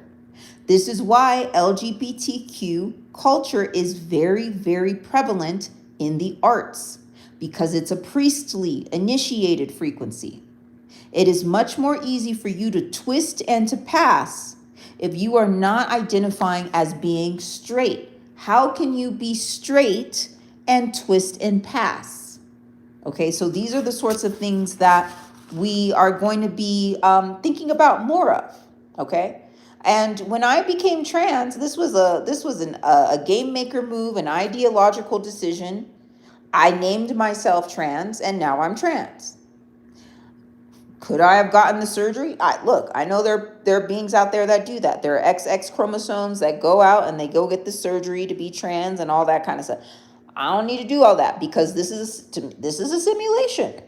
Speaker 1: This is why LGBTQ culture is very, very prevalent in the arts, because it's a priestly initiated frequency. It is much more easy for you to twist and to pass if you are not identifying as being straight. How can you be straight and twist and pass? Okay, so these are the sorts of things that we are going to be thinking about more of. Okay, and when I became trans, this was a game maker move, an ideological decision. I named myself trans, and now I'm trans. Could I have gotten the surgery? Look, I know there are beings out there that do that. There are XX chromosomes that go out and they go get the surgery to be trans and all that kind of stuff. I don't need to do all that because this is a simulation.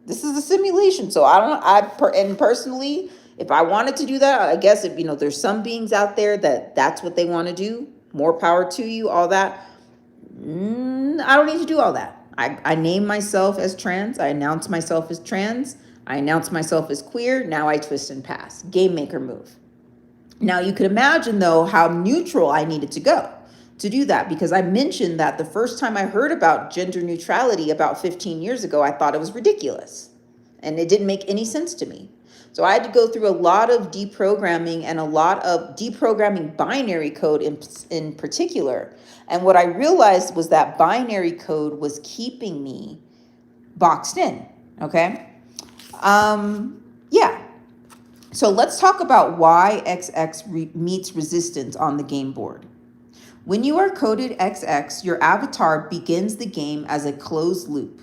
Speaker 1: This is a simulation. So and personally, if I wanted to do that, I guess if there's some beings out there that's what they want to do. More power to you, all that. I don't need to do all that. I name myself as trans. I announce myself as trans. I announce myself as queer. Now I twist and pass. Game maker move. Now you could imagine though how neutral I needed to go to do that, because I mentioned that the first time I heard about gender neutrality about 15 years ago, I thought it was ridiculous and it didn't make any sense to me. So I had to go through a lot of deprogramming and a lot of deprogramming binary code in particular. And what I realized was that binary code was keeping me boxed in. Okay. Yeah. So let's talk about why XX meets resistance on the game board. When you are coded XX, your avatar begins the game as a closed loop.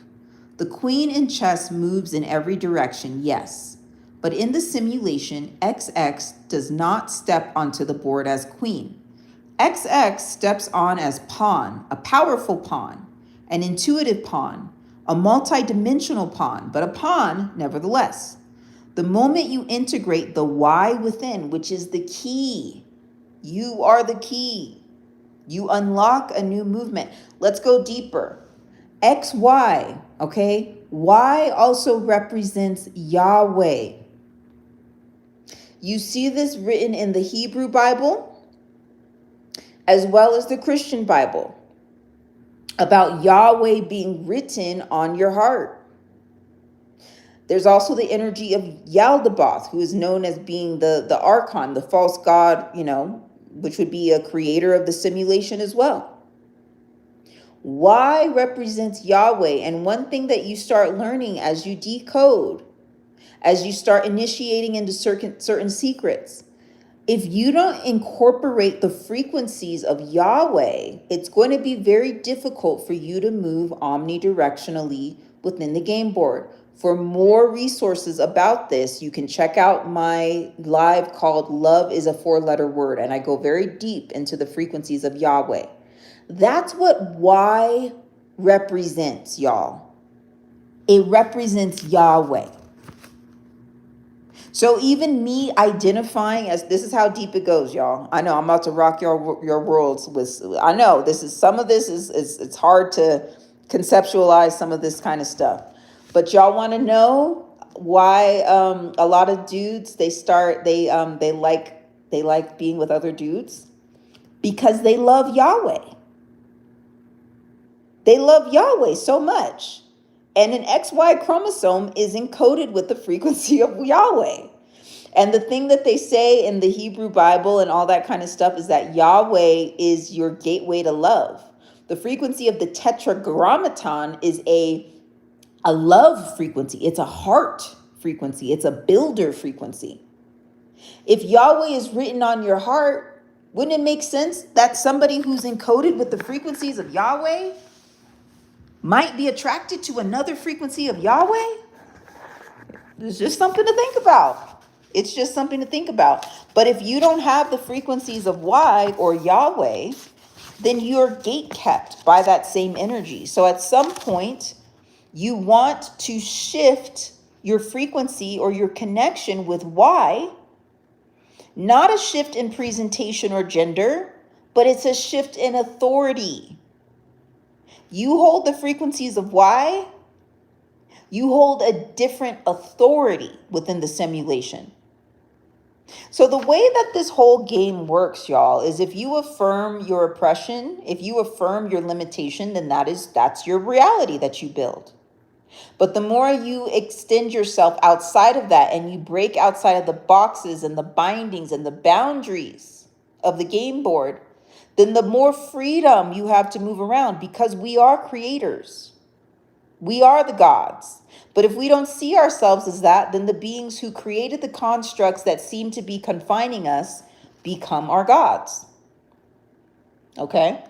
Speaker 1: The queen in chess moves in every direction, yes. But in the simulation, XX does not step onto the board as queen. XX steps on as pawn, a powerful pawn, an intuitive pawn, a multi-dimensional pawn, but a pawn nevertheless. The moment you integrate the Y within, which is the key, you are the key. You unlock a new movement. Let's go deeper. XY, okay? Y also represents Yahweh. You see this written in the Hebrew Bible as well as the Christian Bible about Yahweh being written on your heart. There's also the energy of Yaldabaoth, who is known as being the Archon, the false god, which would be a creator of the simulation as well. Y represents Yahweh. And one thing that you start learning as you decode, as you start initiating into certain secrets, if you don't incorporate the frequencies of Yahweh, it's going to be very difficult for you to move omnidirectionally within the game board. For more resources about this, you can check out my live called Love is a 4-Letter Word, and I go very deep into the frequencies of Yahweh. That's what Y represents, y'all. It represents Yahweh. So even me identifying as, this is how deep it goes, y'all. I know I'm about to rock your worlds with, I know some of this is it's hard to conceptualize some of this kind of stuff. But y'all want to know why a lot of dudes, they like being with other dudes? Because they love Yahweh. They love Yahweh so much. And an XY chromosome is encoded with the frequency of Yahweh. And the thing that they say in the Hebrew Bible and all that kind of stuff is that Yahweh is your gateway to love. The frequency of the tetragrammaton is a love frequency. It's a heart frequency. It's a builder frequency. If Yahweh is written on your heart, wouldn't it make sense that somebody who's encoded with the frequencies of Yahweh might be attracted to another frequency of Yahweh? It's just something to think about. It's just something to think about. But if you don't have the frequencies of Y or Yahweh, then you're gatekept by that same energy. So at some point, you want to shift your frequency or your connection with Y, not a shift in presentation or gender, but it's a shift in authority. You hold the frequencies of Y, you hold a different authority within the simulation. So the way that this whole game works, y'all, is if you affirm your oppression, if you affirm your limitation, then that's your reality that you build. But the more you extend yourself outside of that and you break outside of the boxes and the bindings and the boundaries of the game board, then the more freedom you have to move around, because we are creators. We are the gods. But if we don't see ourselves as that, then the beings who created the constructs that seem to be confining us become our gods. Okay?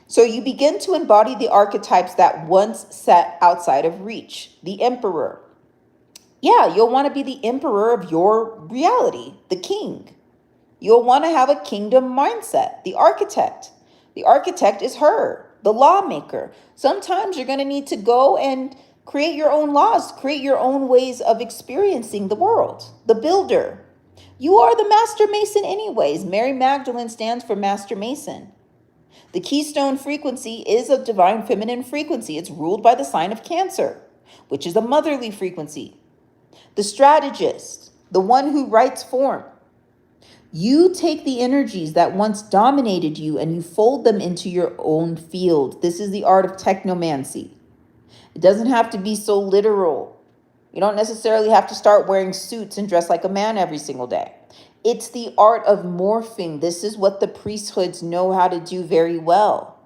Speaker 1: So you begin to embody the archetypes that once sat outside of reach. The emperor, Yeah, you'll want to be the emperor of your reality, the king. You'll want to have a kingdom mindset, the architect. The architect is her, the lawmaker. Sometimes you're going to need to go and create your own laws, create your own ways of experiencing the world, the builder. You are the master mason, anyways. Mary Magdalene stands for master mason. The keystone frequency is a divine feminine frequency. It's ruled by the sign of Cancer, which is a motherly frequency. The strategist, the one who writes form. You take the energies that once dominated you and you fold them into your own field. This is the art of technomancy. It doesn't have to be so literal. You don't necessarily have to start wearing suits and dress like a man every single day. It's the art of morphing. This is what the priesthoods know how to do very well.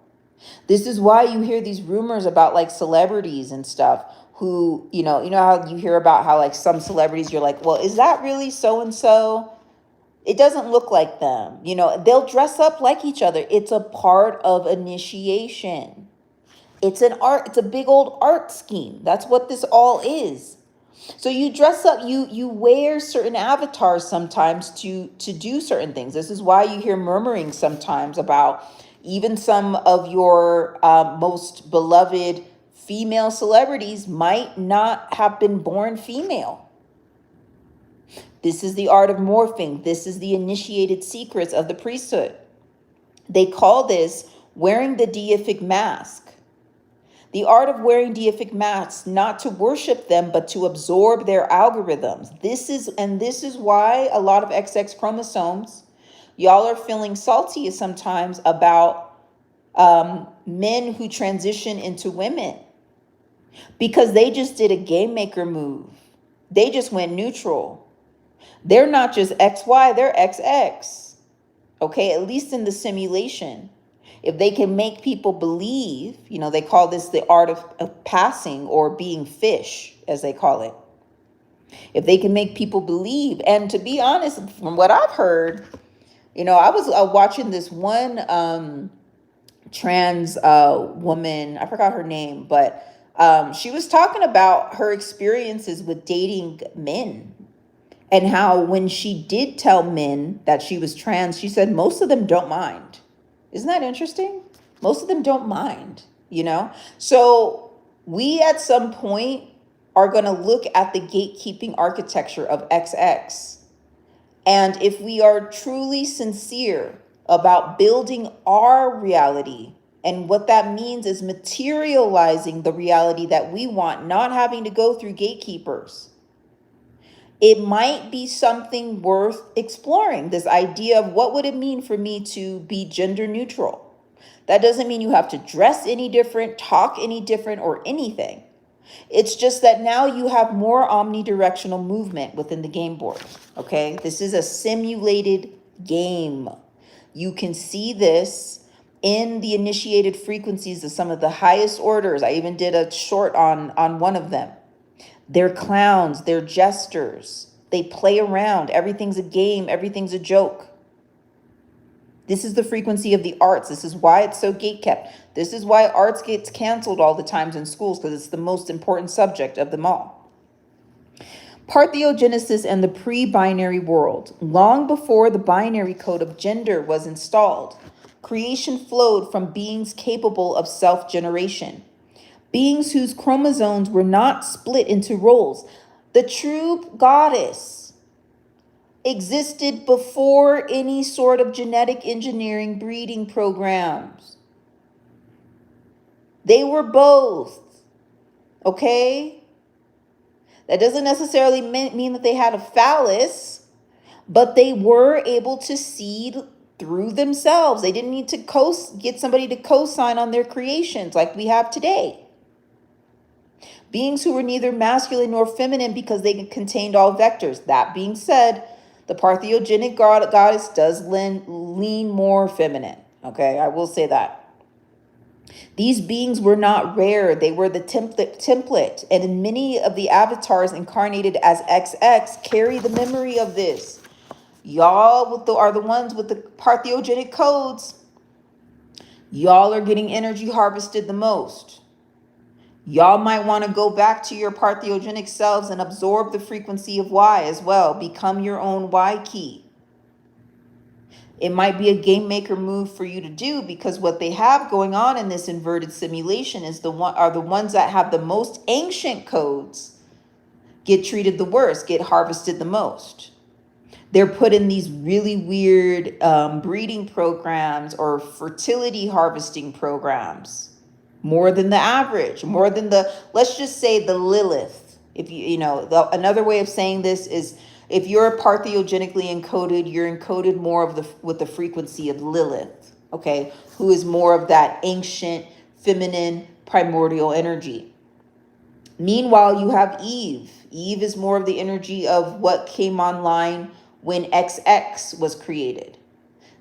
Speaker 1: This is why you hear these rumors about like celebrities and stuff who, you know how you hear about how like some celebrities, you're like, well, is that really so-and-so? It doesn't look like them. They'll dress up like each other. It's a part of initiation. It's an art. It's a big old art scheme. That's what this all is. So you dress up, you wear certain avatars sometimes to do certain things. This is why you hear murmuring sometimes about even some of your most beloved female celebrities might not have been born female. This is the art of morphing. This is the initiated secrets of the priesthood. They call this wearing the deific mask. The art of wearing deific masks, not to worship them, but to absorb their algorithms. This is why a lot of XX chromosomes, y'all are feeling salty sometimes about men who transition into women, because they just did a game maker move. They just went neutral. They're not just XY, they're XX. Okay, at least in the simulation. If they can make people believe, they call this the art of passing, or being fish, as they call it. If they can make people believe, and to be honest, from what I've heard, I was watching this one trans woman, I forgot her name, but she was talking about her experiences with dating men. And how when she did tell men that she was trans, she said most of them don't mind. Isn't that interesting? Most of them don't mind, So we at some point are going to look at the gatekeeping architecture of XX. And if we are truly sincere about building our reality, and what that means is materializing the reality that we want, not having to go through gatekeepers, it might be something worth exploring, this idea of what would it mean for me to be gender neutral. That doesn't mean you have to dress any different, talk any different, or anything. It's just that now you have more omnidirectional movement within the game board, okay? This is a simulated game. You can see this in the initiated frequencies of some of the highest orders. I even did a short on one of them. They're clowns, they're jesters. They play around. Everything's a game, everything's a joke. This is the frequency of the arts. This is why it's so gatekept. This is why arts gets canceled all the times in schools, because it's the most important subject of them all. Parthenogenesis and the pre-binary world. Long before the binary code of gender was installed, creation flowed from beings capable of self-generation. Beings whose chromosomes were not split into roles. The true goddess existed before any sort of genetic engineering breeding programs. They were both, okay? That doesn't necessarily mean that they had a phallus, but they were able to seed through themselves. They didn't need to get somebody to co-sign on their creations like we have today. Beings who were neither masculine nor feminine because they contained all vectors. That being said, the parthenogenic goddess does lean more feminine. Okay, I will say that. These beings were not rare. They were the template. And in many of the avatars incarnated as XX carry the memory of this. Y'all are the ones with the parthenogenic codes. Y'all are getting energy harvested the most. Y'all might want to go back to your parthiogenic selves and absorb the frequency of Y as well. Become your own Y key. It might be a game maker move for you to do, because what they have going on in this inverted simulation is the ones that have the most ancient codes get treated the worst, get harvested the most. They're put in these really weird breeding programs or fertility harvesting programs, more than the average, more than the, let's just say the Lilith. If another way of saying this is, if you're parthogenically encoded, you're encoded more of with the frequency of Lilith, okay, who is more of that ancient, feminine, primordial energy. Meanwhile, you have Eve. Eve is more of the energy of what came online when XX was created.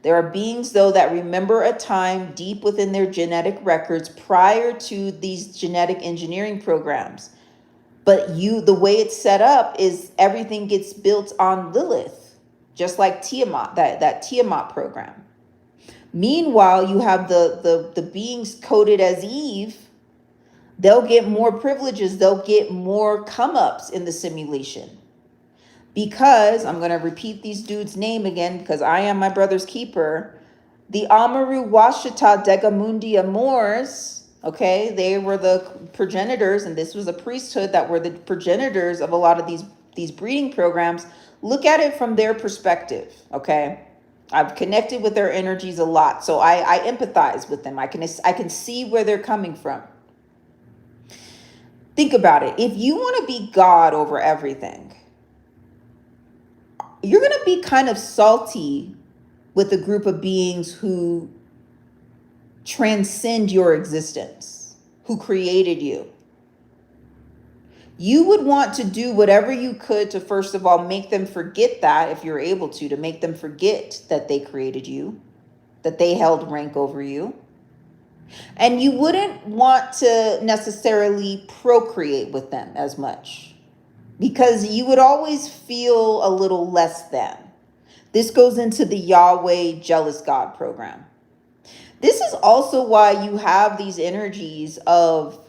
Speaker 1: There are beings, though, that remember a time deep within their genetic records prior to these genetic engineering programs. But the way it's set up is everything gets built on Lilith, just like Tiamat, that Tiamat program. Meanwhile, you have the beings coded as Eve. They'll get more privileges. They'll get more come-ups in the simulation. Because, I'm going to repeat these dudes' name again, because I am my brother's keeper. The Amaru Washita Degamundi Amors, okay, they were the progenitors, and this was a priesthood that were the progenitors of a lot of these breeding programs. Look at it from their perspective, okay? I've connected with their energies a lot, so I empathize with them. I can see where they're coming from. Think about it. If you want to be God over everything, you're going to be kind of salty with a group of beings who transcend your existence, who created you. You would want to do whatever you could to, first of all, make them forget that, if you're able to make them forget that they created you, that they held rank over you. And you wouldn't want to necessarily procreate with them as much, because you would always feel a little less than. This goes into the Yahweh jealous God program. This is also why you have these energies of,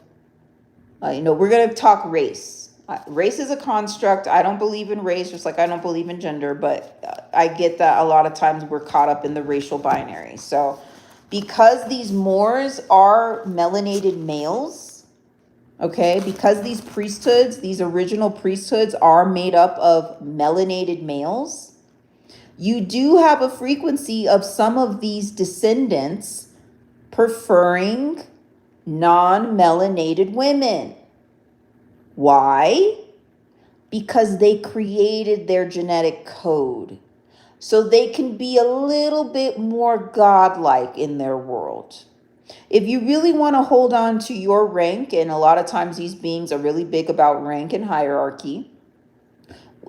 Speaker 1: we're going to talk race. Race is a construct. I don't believe in race, just like I don't believe in gender, but I get that a lot of times we're caught up in the racial binary. So because these Moors are melanated males, okay, because these priesthoods, these original priesthoods are made up of melanated males, you do have a frequency of some of these descendants preferring non-melanated women. Why? Because they created their genetic code, so they can be a little bit more godlike in their world. If you really want to hold on to your rank, and a lot of times these beings are really big about rank and hierarchy.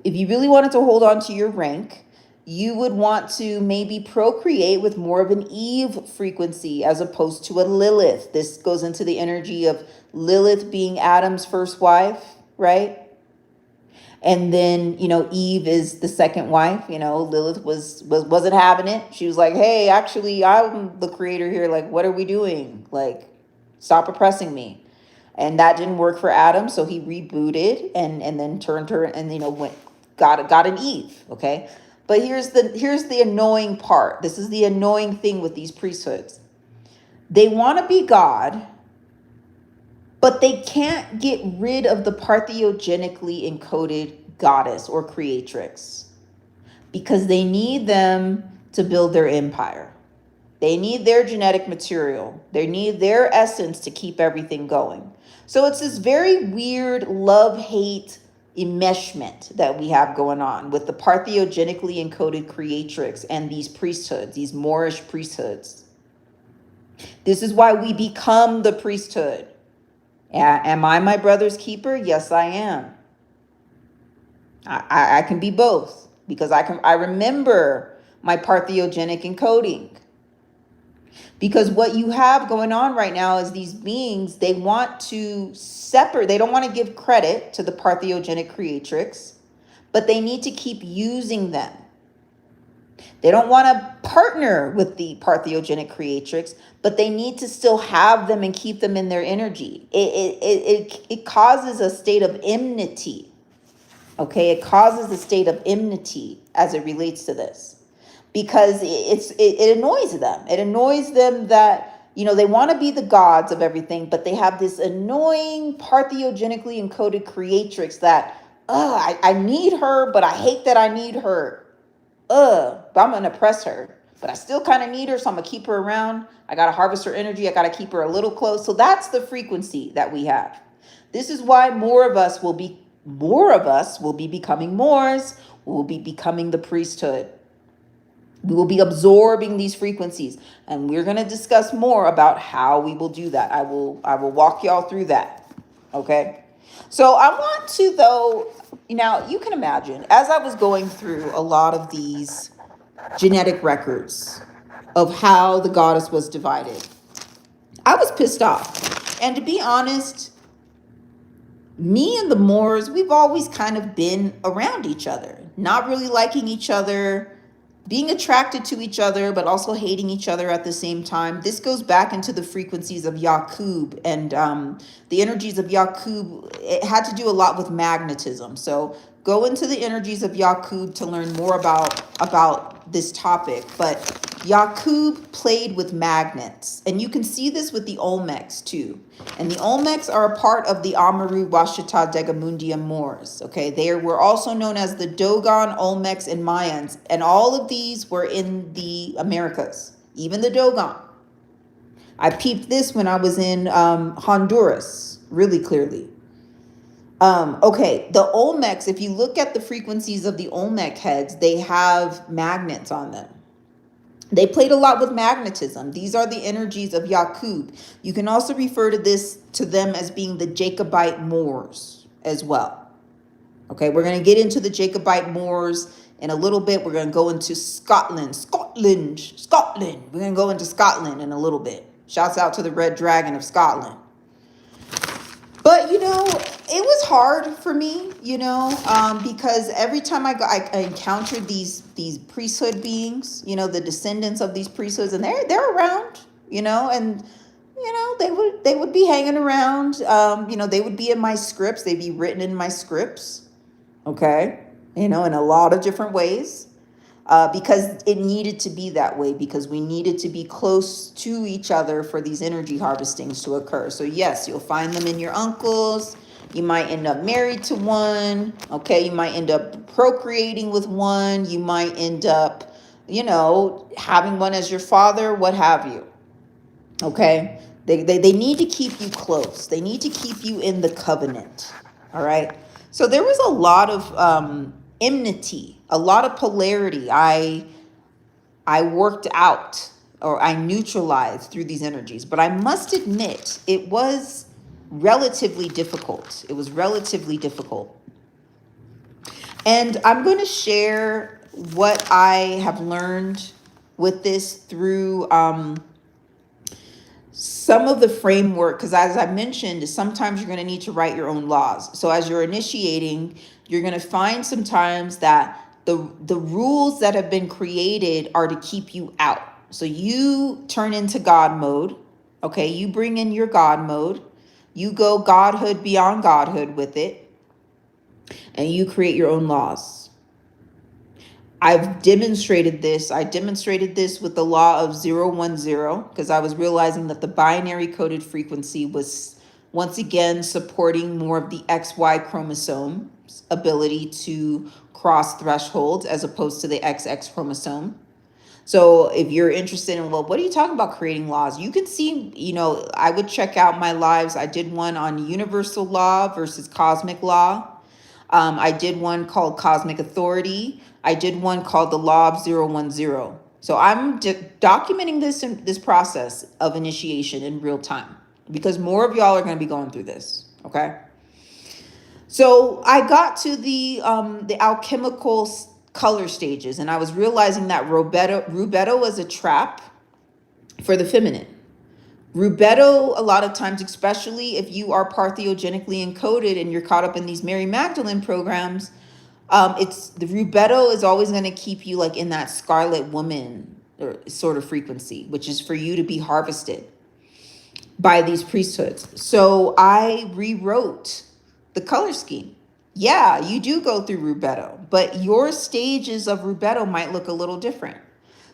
Speaker 1: If you really wanted to hold on to your rank, you would want to maybe procreate with more of an Eve frequency as opposed to a Lilith. This goes into the energy of Lilith being Adam's first wife, right? And then, Eve is the second wife. Lilith wasn't having it. She was like, hey, actually, I'm the creator here. Like, what are we doing? Like, stop oppressing me. And that didn't work for Adam. So he rebooted and then turned her and, got an Eve. Okay. But here's the annoying part. This is the annoying thing with these priesthoods. They want to be God, but they can't get rid of the parthogenically encoded goddess or creatrix, because they need them to build their empire. They need their genetic material. They need their essence to keep everything going. So it's this very weird love-hate enmeshment that we have going on with the parthogenically encoded creatrix and these priesthoods, these Moorish priesthoods. This is why we become the priesthood. Am I my brother's keeper? Yes, I am. I can be both, because I remember my parthogenic encoding. Because what you have going on right now is these beings, they want to separate. They don't want to give credit to the parthogenic creatrix, but they need to keep using them. They don't want to partner with the parthiogenic creatrix, but they need to still have them and keep them in their energy. It causes a state of enmity. Okay, it causes a state of enmity as it relates to this, because it annoys them. It annoys them that, they want to be the gods of everything, but they have this annoying parthiogenic encoded creatrix that, I need her, but I hate that I need her. But I'm gonna press her, but I still kind of need her, so I'm gonna keep her around. I gotta harvest her energy. I gotta keep her a little close. So that's the frequency that we have. This is why more of us will be becoming Moors. We will be becoming the priesthood. We will be absorbing these frequencies, and we're going to discuss more about how we will do that. I will walk y'all through that. Okay. So I want to, though, now you can imagine, as I was going through a lot of these genetic records of how the goddess was divided, I was pissed off. And to be honest, me and the Moors, we've always kind of been around each other, not really liking each other, being attracted to each other, but also hating each other at the same time. This goes back into the frequencies of Yaqub, and the energies of Yaqub. It had to do a lot with magnetism. So go into the energies of Yaqub to learn more about this topic. But Yaqub played with magnets, and you can see this with the Olmecs too. And the Olmecs are a part of the Amaru Washita Degamundia Moors. Okay, they were also known as the Dogon, Olmecs, and Mayans, and all of these were in the Americas, even the Dogon. I peeped this when I was in Honduras really clearly. Okay, the Olmecs, if you look at the frequencies of the Olmec heads, they have magnets on them. They played a lot with magnetism. These are the energies of Yaqub. You can also refer to them as being the Jacobite Moors as well. Okay, we're going to get into the Jacobite Moors in a little bit. We're going to go into Scotland. We're going to go into Scotland in a little bit. Shouts out to the Red Dragon of Scotland. But, it was hard for me, because every time I encountered these priesthood beings, the descendants of these priesthoods, and they're around, and, they would be hanging around, they would be in my scripts. They'd be written in my scripts, okay, in a lot of different ways. Because it needed to be that way, because we needed to be close to each other for these energy harvestings to occur. So yes, you'll find them in your uncles. You might end up married to one. Okay, you might end up procreating with one. You might end up, having one as your father, what have you. Okay, they need to keep you close. They need to keep you in the covenant. All right. So there was a lot of enmity, a lot of polarity. I worked out, or I neutralized through these energies. But I must admit, it was relatively difficult. It was relatively difficult. And I'm going to share what I have learned with this through some of the framework, because as I mentioned, sometimes you're going to need to write your own laws. So as you're initiating, you're going to find sometimes that the rules that have been created are to keep you out. So you turn into God mode. Okay, you bring in your God mode. You go godhood beyond godhood with it. And you create your own laws. I've demonstrated this. I demonstrated this with the law of 010, because I was realizing that the binary coded frequency was once again supporting more of the XY chromosome's ability to cross thresholds as opposed to the XX chromosome. So if you're interested in, well, what are you talking about creating laws? You can see, I would check out my lives. I did one on universal law versus cosmic law. I did one called Cosmic Authority. I did one called the Law of 010. So I'm documenting this process of initiation in real time, because more of y'all are going to be going through this. Okay. So I got to the alchemical color stages, and I was realizing that Rubetto was a trap for the feminine. Rubetto, a lot of times, especially if you are parthiogenic encoded and you're caught up in these Mary Magdalene programs, It's the rubedo is always going to keep you like in that scarlet woman or sort of frequency, which is for you to be harvested by these priesthoods. So I rewrote the color scheme. Yeah, you do go through rubedo, but your stages of rubedo might look a little different.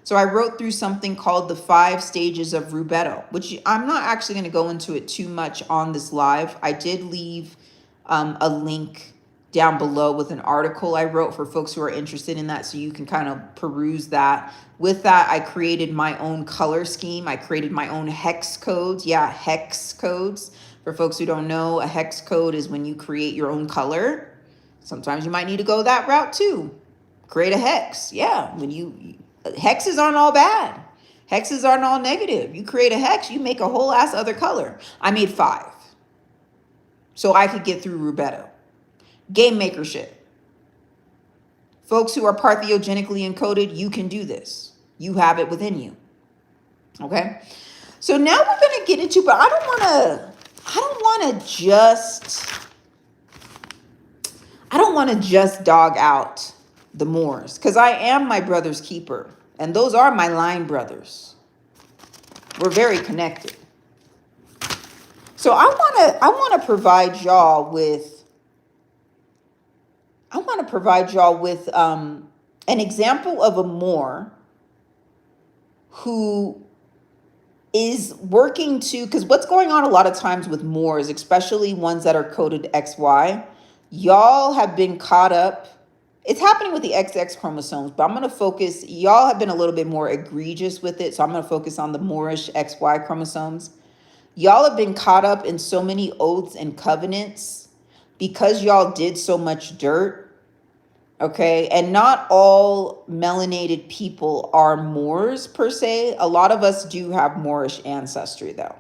Speaker 1: So I wrote through something called the 5 stages of rubedo, which I'm not actually going to go into it too much on this live. I did leave a link down below with an article I wrote for folks who are interested in that, so you can kind of peruse that. With that, I created my own color scheme. I created my own hex codes. Yeah, hex codes. For folks who don't know, a hex code is when you create your own color. Sometimes you might need to go that route too. Create a hex. Yeah, when you hexes aren't all bad. Hexes aren't all negative. You create a hex, you make a whole ass other color. I made 5 so I could get through rubedo. Game maker shit. Folks who are parthenogenically encoded, you can do this. You have it within you. Okay? So now we're going to get into, but I don't want to just dog out the Moors, because I am my brother's keeper, and those are my line brothers. We're very connected. So I want to provide y'all with an example of a Moor who is working to, because what's going on a lot of times with Moors, especially ones that are coded XY, y'all have been caught up. It's happening with the XX chromosomes, but I'm going to focus, y'all have been a little bit more egregious with it, so I'm going to focus on the Moorish XY chromosomes. Y'all have been caught up in so many oaths and covenants because y'all did so much dirt. Okay, and not all melanated people are Moors per se. A lot of us do have Moorish ancestry though.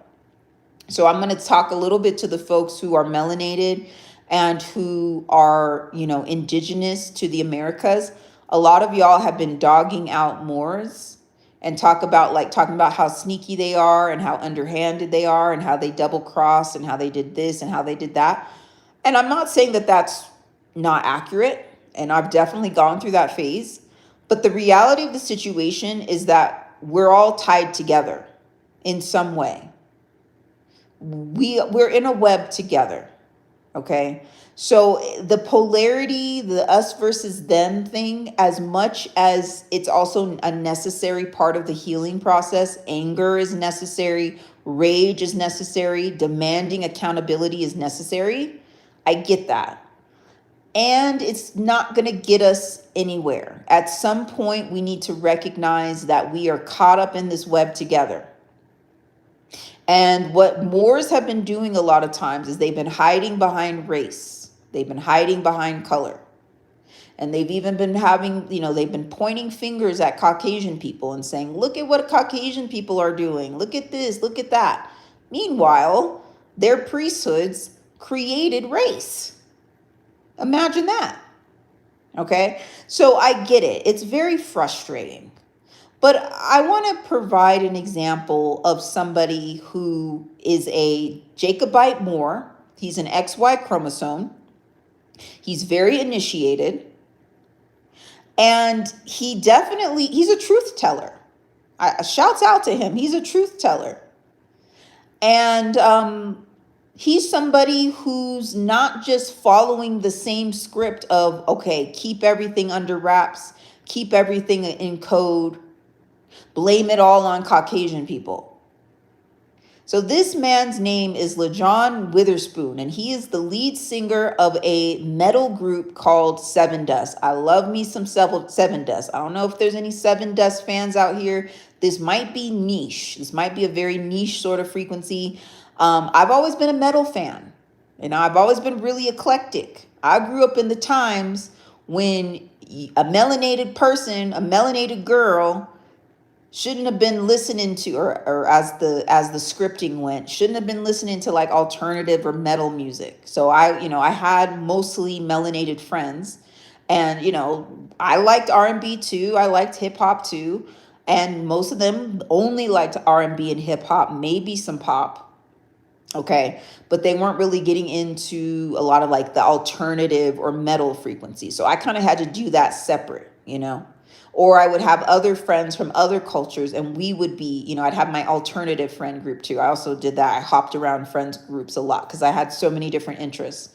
Speaker 1: So I'm going to talk a little bit to the folks who are melanated and who are, indigenous to the Americas. A lot of y'all have been dogging out Moors and talking about how sneaky they are and how underhanded they are and how they double cross and how they did this and how they did that. And I'm not saying that that's not accurate. And I've definitely gone through that phase. But the reality of the situation is that we're all tied together in some way. We're in a web together. Okay. So the polarity, the us versus them thing, as much as it's also a necessary part of the healing process, anger is necessary, rage is necessary, demanding accountability is necessary. I get that. And it's not going to get us anywhere. At some point, we need to recognize that we are caught up in this web together. And what Moors have been doing a lot of times is they've been hiding behind race. They've been hiding behind color. And they've even been they've been pointing fingers at Caucasian people and saying, look at what Caucasian people are doing. Look at this, look at that. Meanwhile, their priesthoods created race. Imagine that. Okay. So I get it. It's very frustrating, but I want to provide an example of somebody who is a Jacobite Moor. He's an XY chromosome. He's very initiated, and he's a truth teller. Shouts out to him. He's a truth teller. And, he's somebody who's not just following the same script of, okay, keep everything under wraps, keep everything in code, blame it all on Caucasian people. So this man's name is LaJohn Witherspoon, and he is the lead singer of a metal group called Seven Dust. I love me some Seven Dust. I don't know if there's any Seven Dust fans out here. This might be niche. This might be a very niche sort of frequency. I've always been a metal fan, and I've always been really eclectic. I grew up in the times when a melanated person, a melanated girl, shouldn't have been listening to, or as the scripting went, shouldn't have been listening to like alternative or metal music. So I had mostly melanated friends, and I liked R&B too. I liked hip hop too, and most of them only liked R&B and hip hop, maybe some pop. Okay. But they weren't really getting into a lot of like the alternative or metal frequency. So I kind of had to do that separate, you know? Or I would have other friends from other cultures and we would be, you know, I'd have my alternative friend group too. I also did that. I hopped around friends groups a lot because I had so many different interests.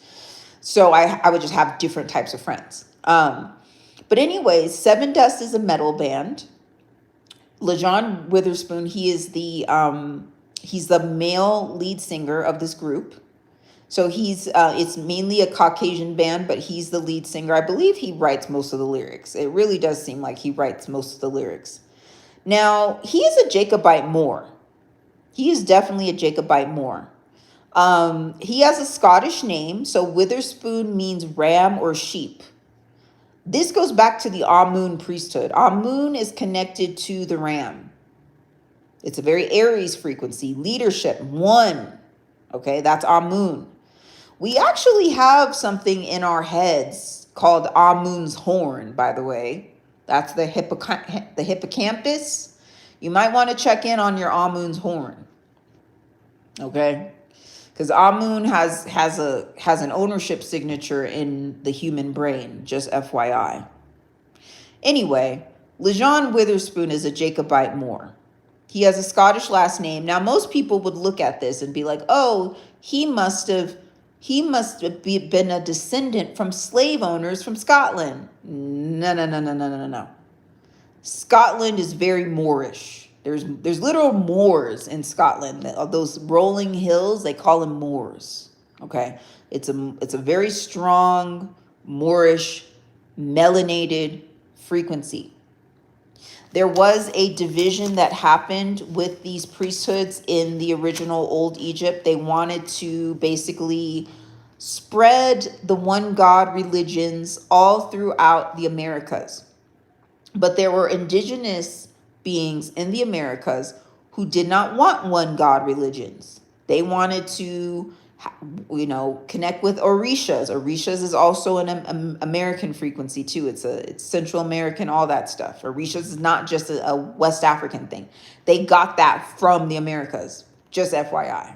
Speaker 1: So I would just have different types of friends. But anyways, Seven Dust is a metal band. LaJohn Witherspoon, he's the male lead singer of this group. So it's mainly a Caucasian band, but he's the lead singer. I believe he writes most of the lyrics. It really does seem like he writes most of the lyrics. Now, he is a Jacobite Moor. He is definitely a Jacobite Moor. He has a Scottish name, so Witherspoon means ram or sheep. This goes back to the Amun priesthood. Amun is connected to the ram. It's a very Aries frequency, leadership, one. Okay, that's Amun. We actually have something in our heads called Amun's horn, by the way. That's the hippocampus. You might want to check in on your Amun's horn. Okay? Because Amun has an ownership signature in the human brain, just FYI. Anyway, LaJohn Witherspoon is a Jacobite Moor. He has a Scottish last name. Now, most people would look at this and be like, oh, he must have been a descendant from slave owners from Scotland. No. Scotland is very Moorish. There's literal Moors in Scotland. Those rolling hills, they call them Moors. Okay, it's a very strong Moorish melanated frequency. There was a division that happened with these priesthoods in the original Old Egypt. They wanted to basically spread the one God religions all throughout the Americas. But there were indigenous beings in the Americas who did not want one God religions. They wanted to, connect with Orishas. Orishas is also an American frequency too. It's Central American, all that stuff. Orishas is not just a West African thing. They got that from the Americas, just FYI.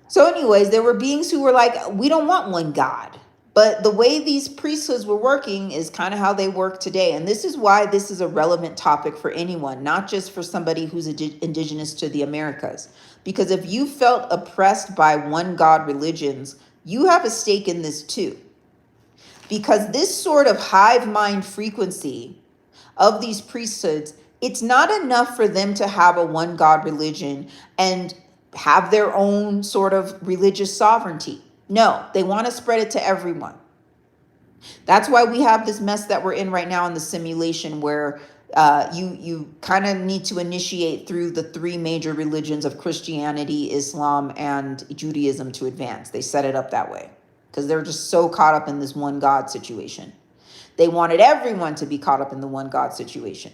Speaker 1: So anyways, there were beings who were like, we don't want one God. But the way these priesthoods were working is kind of how they work today. And this is why this is a relevant topic for anyone, not just for somebody who's indigenous to the Americas. Because if you felt oppressed by one God religions, you have a stake in this too. Because this sort of hive mind frequency of these priesthoods, it's not enough for them to have a one God religion and have their own sort of religious sovereignty. No, they want to spread it to everyone. That's why we have this mess that we're in right now in the simulation where you kind of need to initiate through the three major religions of Christianity, Islam, and Judaism to advance. They set it up that way because they're just so caught up in this one God situation. They wanted everyone to be caught up in the one God situation.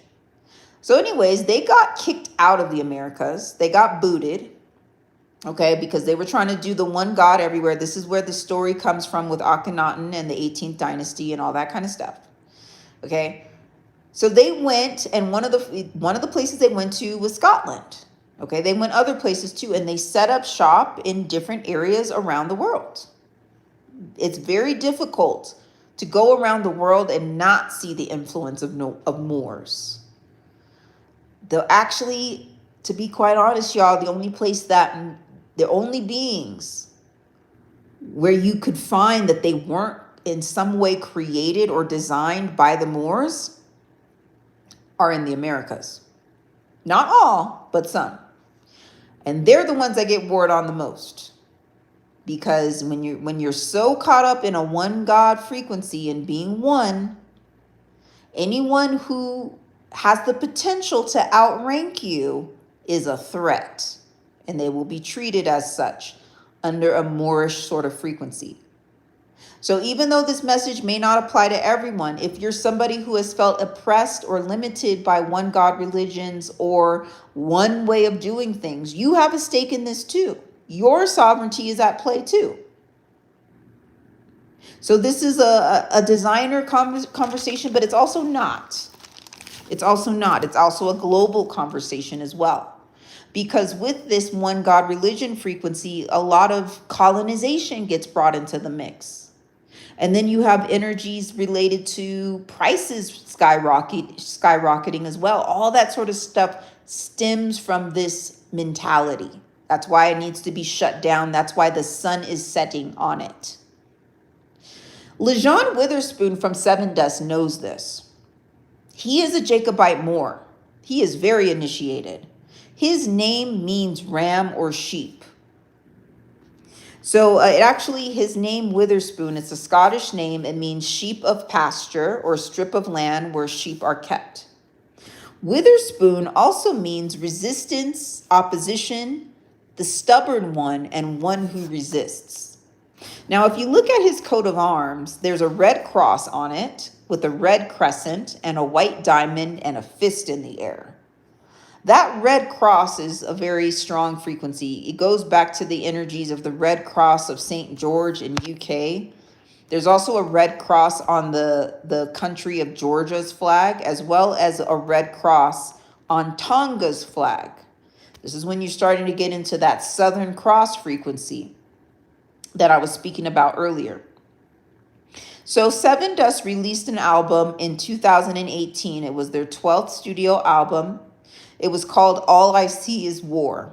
Speaker 1: So anyways, they got kicked out of the Americas. They got booted. Okay, because they were trying to do the one God everywhere. This is where the story comes from with Akhenaten and the 18th dynasty and all that kind of stuff. Okay, so they went, and one of the places they went to was Scotland. Okay, they went other places too, and they set up shop in different areas around the world. It's very difficult to go around the world and not see the influence of Moors. Though actually, to be quite honest, y'all, the only beings where you could find that they weren't in some way created or designed by the Moors are in the Americas. Not all, but some. And they're the ones that get warred on the most. Because when you're so caught up in a one God frequency and being one, anyone who has the potential to outrank you is a threat. And they will be treated as such under a Moorish sort of frequency. So even though this message may not apply to everyone, if you're somebody who has felt oppressed or limited by one God religions or one way of doing things, you have a stake in this too. Your sovereignty is at play too. So this is a designer conversation, but it's also not. It's also not. It's also a global conversation as well. Because with this one God religion frequency, a lot of colonization gets brought into the mix. And then you have energies related to prices skyrocketing as well. All that sort of stuff stems from this mentality. That's why it needs to be shut down. That's why the sun is setting on it. Lejeune Witherspoon from Seven Dust knows this. He is a Jacobite Moor. He is very initiated. His name means ram or sheep. So his name Witherspoon, it's a Scottish name. It means sheep of pasture or strip of land where sheep are kept. Witherspoon also means resistance, opposition, the stubborn one, and one who resists. Now, if you look at his coat of arms, there's a red cross on it with a red crescent and a white diamond and a fist in the air. That red cross is a very strong frequency. It goes back to the energies of the Red Cross of St. George in UK. There's also a red cross on the country of Georgia's flag, as well as a red cross on Tonga's flag. This is when you're starting to get into that Southern Cross frequency that I was speaking about earlier. So Seven Dust released an album in 2018. It was their 12th studio album. It was called All I See Is War.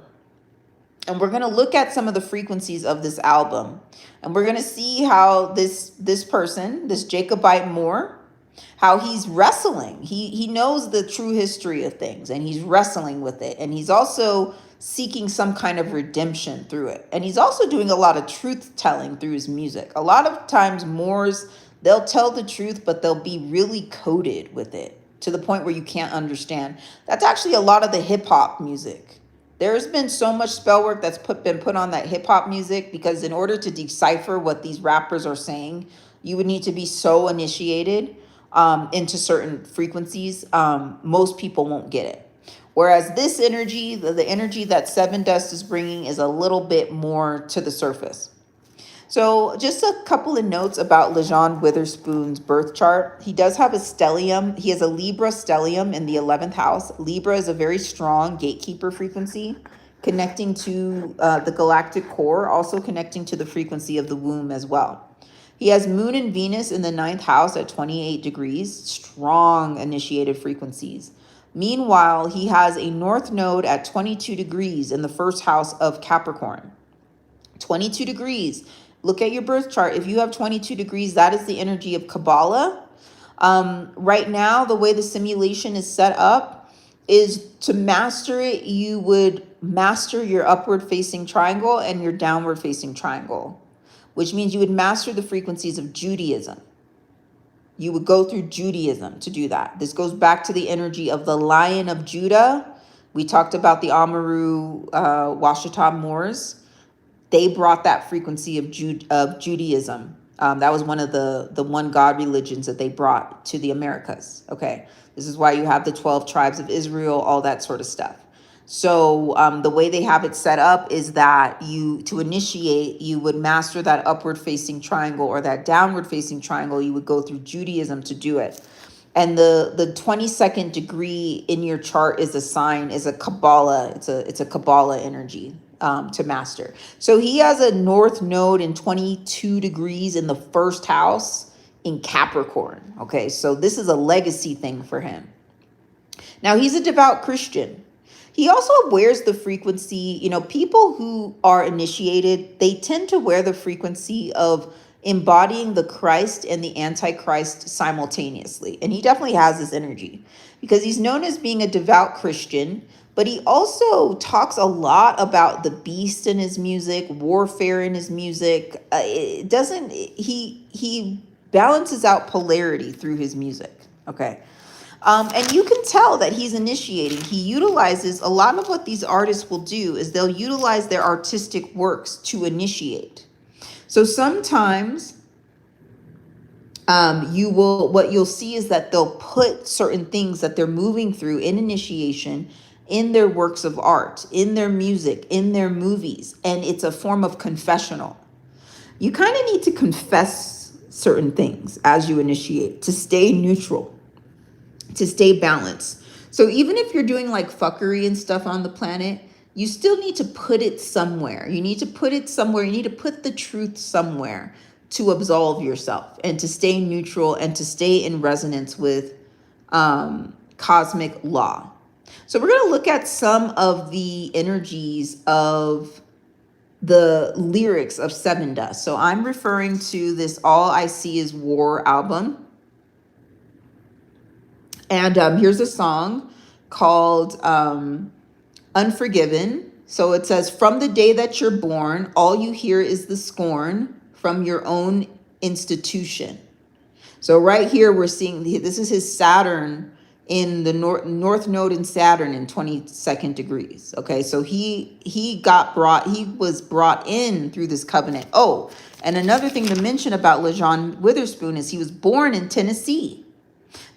Speaker 1: And we're going to look at some of the frequencies of this album. And we're going to see how this person, this Jacobite Moor, how he's wrestling. He knows the true history of things, and he's wrestling with it. And he's also seeking some kind of redemption through it. And he's also doing a lot of truth telling through his music. A lot of times Moors, they'll tell the truth, but they'll be really coded with it to the point where you can't understand. That's actually a lot of the hip hop music. There's been so much spell work that's been put on that hip hop music, because in order to decipher what these rappers are saying, you would need to be so initiated into certain frequencies. Most people won't get it. Whereas this energy, the energy that Seven Dust is bringing, is a little bit more to the surface. So just a couple of notes about Lejeune Witherspoon's birth chart. He does have a stellium. He has a Libra stellium in the 11th house. Libra is a very strong gatekeeper frequency, connecting to the galactic core, also connecting to the frequency of the womb as well. He has Moon and Venus in the 9th house at 28 degrees, strong initiated frequencies. Meanwhile, he has a North Node at 22 degrees in the 1st house of Capricorn. 22 degrees. Look at your birth chart. If you have 22 degrees, that is the energy of Kabbalah. Right now, the way the simulation is set up is to master it, you would master your upward facing triangle and your downward facing triangle, which means you would master the frequencies of Judaism. You would go through Judaism to do that. This goes back to the energy of the Lion of Judah. We talked about the Amaru Washita Moors. They brought that frequency of Judaism. That was one of the one God religions that they brought to the Americas. Okay, this is why you have the 12 tribes of Israel, all that sort of stuff. So the way they have it set up is that to initiate, you would master that upward facing triangle or that downward facing triangle. You would go through Judaism to do it. And the 22nd degree in your chart is a Kabbalah. It's a Kabbalah energy to master. So he has a North Node in 22 degrees in the 1st house in Capricorn. Okay, so this is a legacy thing for him. Now, he's a devout Christian. He also wears the frequency, people who are initiated, they tend to wear the frequency of embodying the Christ and the Antichrist simultaneously. And he definitely has this energy because he's known as being a devout Christian, but he also talks a lot about the beast in his music, warfare in his music. He balances out polarity through his music. Okay. And you can tell that he's initiating. He utilizes a lot of what these artists will do is they'll utilize their artistic works to initiate. So sometimes what you'll see is that they'll put certain things that they're moving through in initiation in their works of art, in their music, in their movies, and it's a form of confessional. You kind of need to confess certain things as you initiate to stay neutral, to stay balanced. So even if you're doing like fuckery and stuff on the planet, you still need to put it somewhere. You need to put it somewhere. You need to put the truth somewhere to absolve yourself and to stay neutral and to stay in resonance with cosmic law. So we're going to look at some of the energies of the lyrics of Seven Dust. So I'm referring to this All I See Is War album. And here's a song called Unforgiven. So it says, from the day that you're born, all you hear is the scorn from your own institution. So right here, we're seeing, this is his Saturn in the north node in Saturn in 22nd degrees. Okay, so he was brought in through this covenant. Oh, and another thing to mention about LaJean Witherspoon is he was born in Tennessee.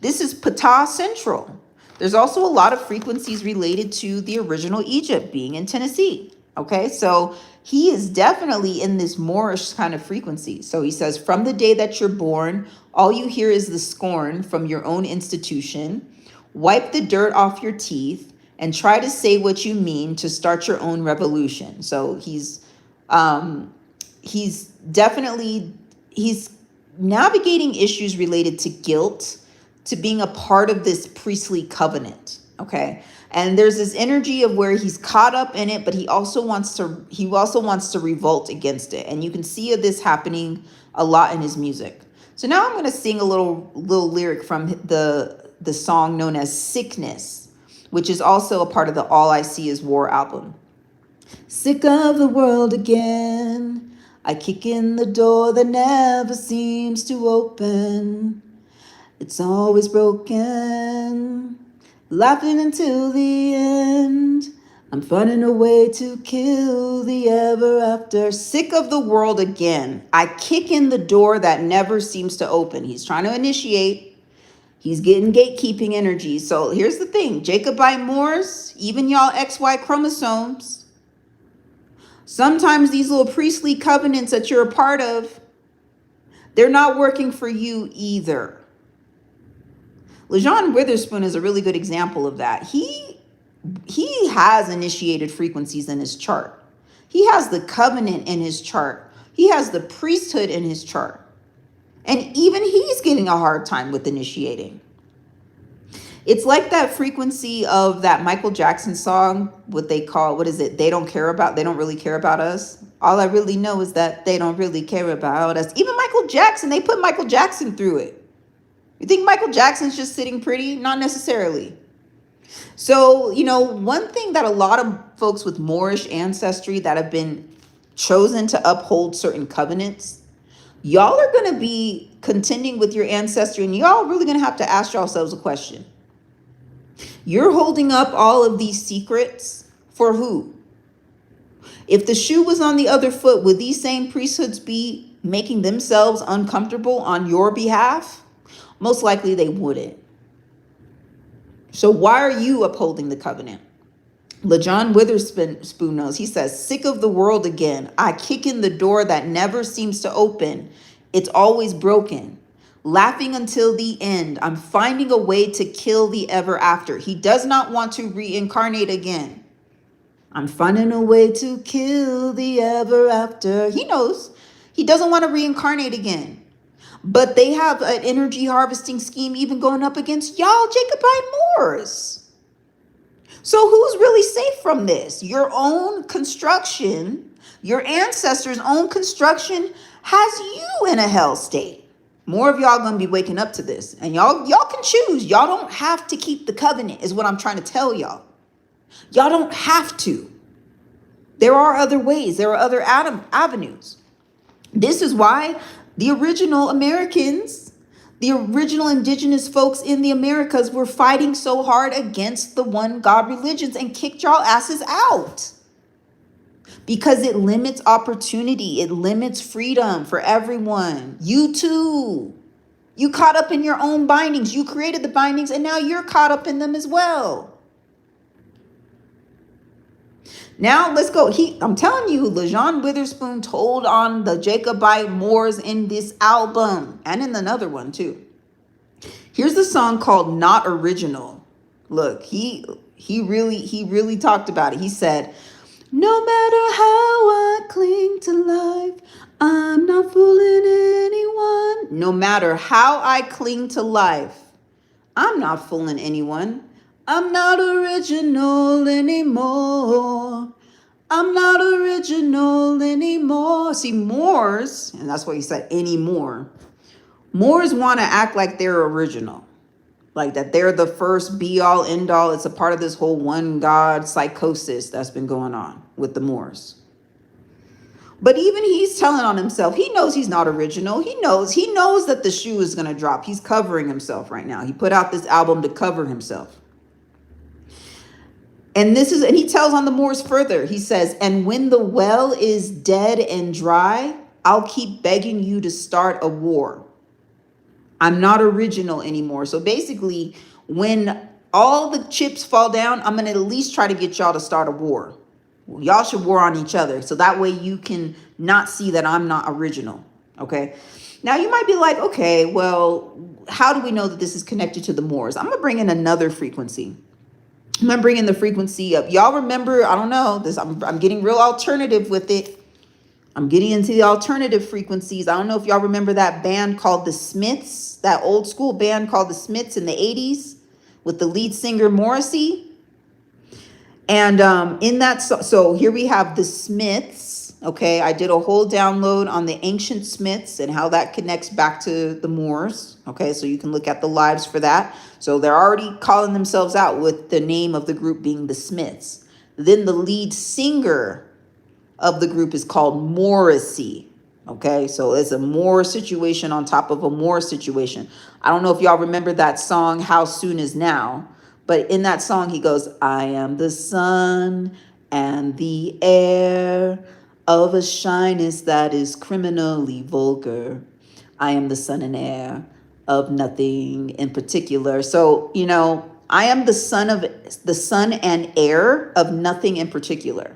Speaker 1: This is Ptah Central. There's also a lot of frequencies related to the original Egypt being in Tennessee. Okay, so he is definitely in this Moorish kind of frequency. So he says, from the day that you're born, all you hear is the scorn from your own institution. Wipe the dirt off your teeth and try to say what you mean to start your own revolution. So he's navigating issues related to guilt, to being a part of this priestly covenant. Okay. And there's this energy of where he's caught up in it, but he also wants to revolt against it. And you can see this happening a lot in his music. So now I'm going to sing a little lyric from the song known as Sickness, which is also a part of the All I See Is War album. Sick of the world again, I kick in the door that never seems to open. It's always broken, laughing until the end. I'm finding a way to kill the ever after. Sick of the world again, I kick in the door that never seems to open. He's trying to initiate. He's getting gatekeeping energy. So here's the thing, Jacobite Moors, even y'all XY chromosomes, sometimes these little priestly covenants that you're a part of, they're not working for you either. LaJean Witherspoon is a really good example of that. He has initiated frequencies in his chart. He has the covenant in his chart. He has the priesthood in his chart. And even he's getting a hard time with initiating. It's like that frequency of that Michael Jackson song, what they call, what is it? They don't really care about us. All I really know is that they don't really care about us. Even Michael Jackson, they put Michael Jackson through it. You think Michael Jackson's just sitting pretty? Not necessarily. So, one thing that a lot of folks with Moorish ancestry that have been chosen to uphold certain covenants, y'all are going to be contending with your ancestry, and y'all really going to have to ask yourselves a question. You're holding up all of these secrets for who? If the shoe was on the other foot, would these same priesthoods be making themselves uncomfortable on your behalf? Most likely they wouldn't. So why are you upholding the covenant? LaJean Witherspoon knows. He says, sick of the world again. I kick in the door that never seems to open. It's always broken. Laughing until the end. I'm finding a way to kill the ever after. He does not want to reincarnate again. I'm finding a way to kill the ever after. He knows he doesn't want to reincarnate again. But they have an energy harvesting scheme even going up against y'all Jacobite Moors. So who's really safe from this? Your own construction, your ancestors' own construction has you in a hell state. More of y'all going to be waking up to this. And y'all can choose. Y'all don't have to keep the covenant is what I'm trying to tell y'all. Y'all don't have to. There are other ways. There are other avenues. This is why the original Americans, the original indigenous folks in the Americas were fighting so hard against the one God religions and kicked y'all asses out. Because it limits opportunity. It limits freedom for everyone. You too. You caught up in your own bindings. You created the bindings and now you're caught up in them as well. Now let's go. I'm telling you, LaJean Witherspoon told on the Jacobite Moors in this album and in another one too. Here's the song called Not Original. Look, he He really talked about it. He said, no matter how I cling to life, I'm not fooling anyone. No matter how I cling to life, I'm not fooling anyone. I'm not original anymore. I'm not original anymore. See, Moors, and that's what he said, anymore. Moors want to act like they're original. Like that they're the first be all end all. It's a part of this whole one God psychosis that's been going on with the Moors. But even he's telling on himself. He knows he's not original. He knows that the shoe is going to drop. He's covering himself right now. He put out this album to cover himself. And he tells on the Moors further. He says, and when the well is dead and dry, I'll keep begging you to start a war. I'm not original anymore. So basically, when all the chips fall down, I'm going to at least try to get y'all to start a war. Y'all should war on each other. So that way you can not see that I'm not original. Okay. Now you might be like, okay, well, how do we know that this is connected to the Moors? I'm going to bring in another frequency. I'm going to bring in the frequency of, y'all remember, I don't know this. I'm getting real alternative with it. I'm getting into the alternative frequencies. I don't know if y'all remember that band called the Smiths, that old school band called the Smiths in the 80s with the lead singer Morrissey. And in that, so here we have the Smiths. Okay, I did a whole download on the ancient Smiths and how that connects back to the Moors. Okay, so you can look at the lives for that. So they're already calling themselves out with the name of the group being the Smiths. Then the lead singer of the group is called Morrissey. Okay, so it's a Moor situation on top of a Moor situation. I don't know if y'all remember that song, How Soon Is Now, but in that song he goes, I am the sun and the air of a shyness that is criminally vulgar. I am the sun and air of nothing in particular. So, you know, I am the sun and air of nothing in particular.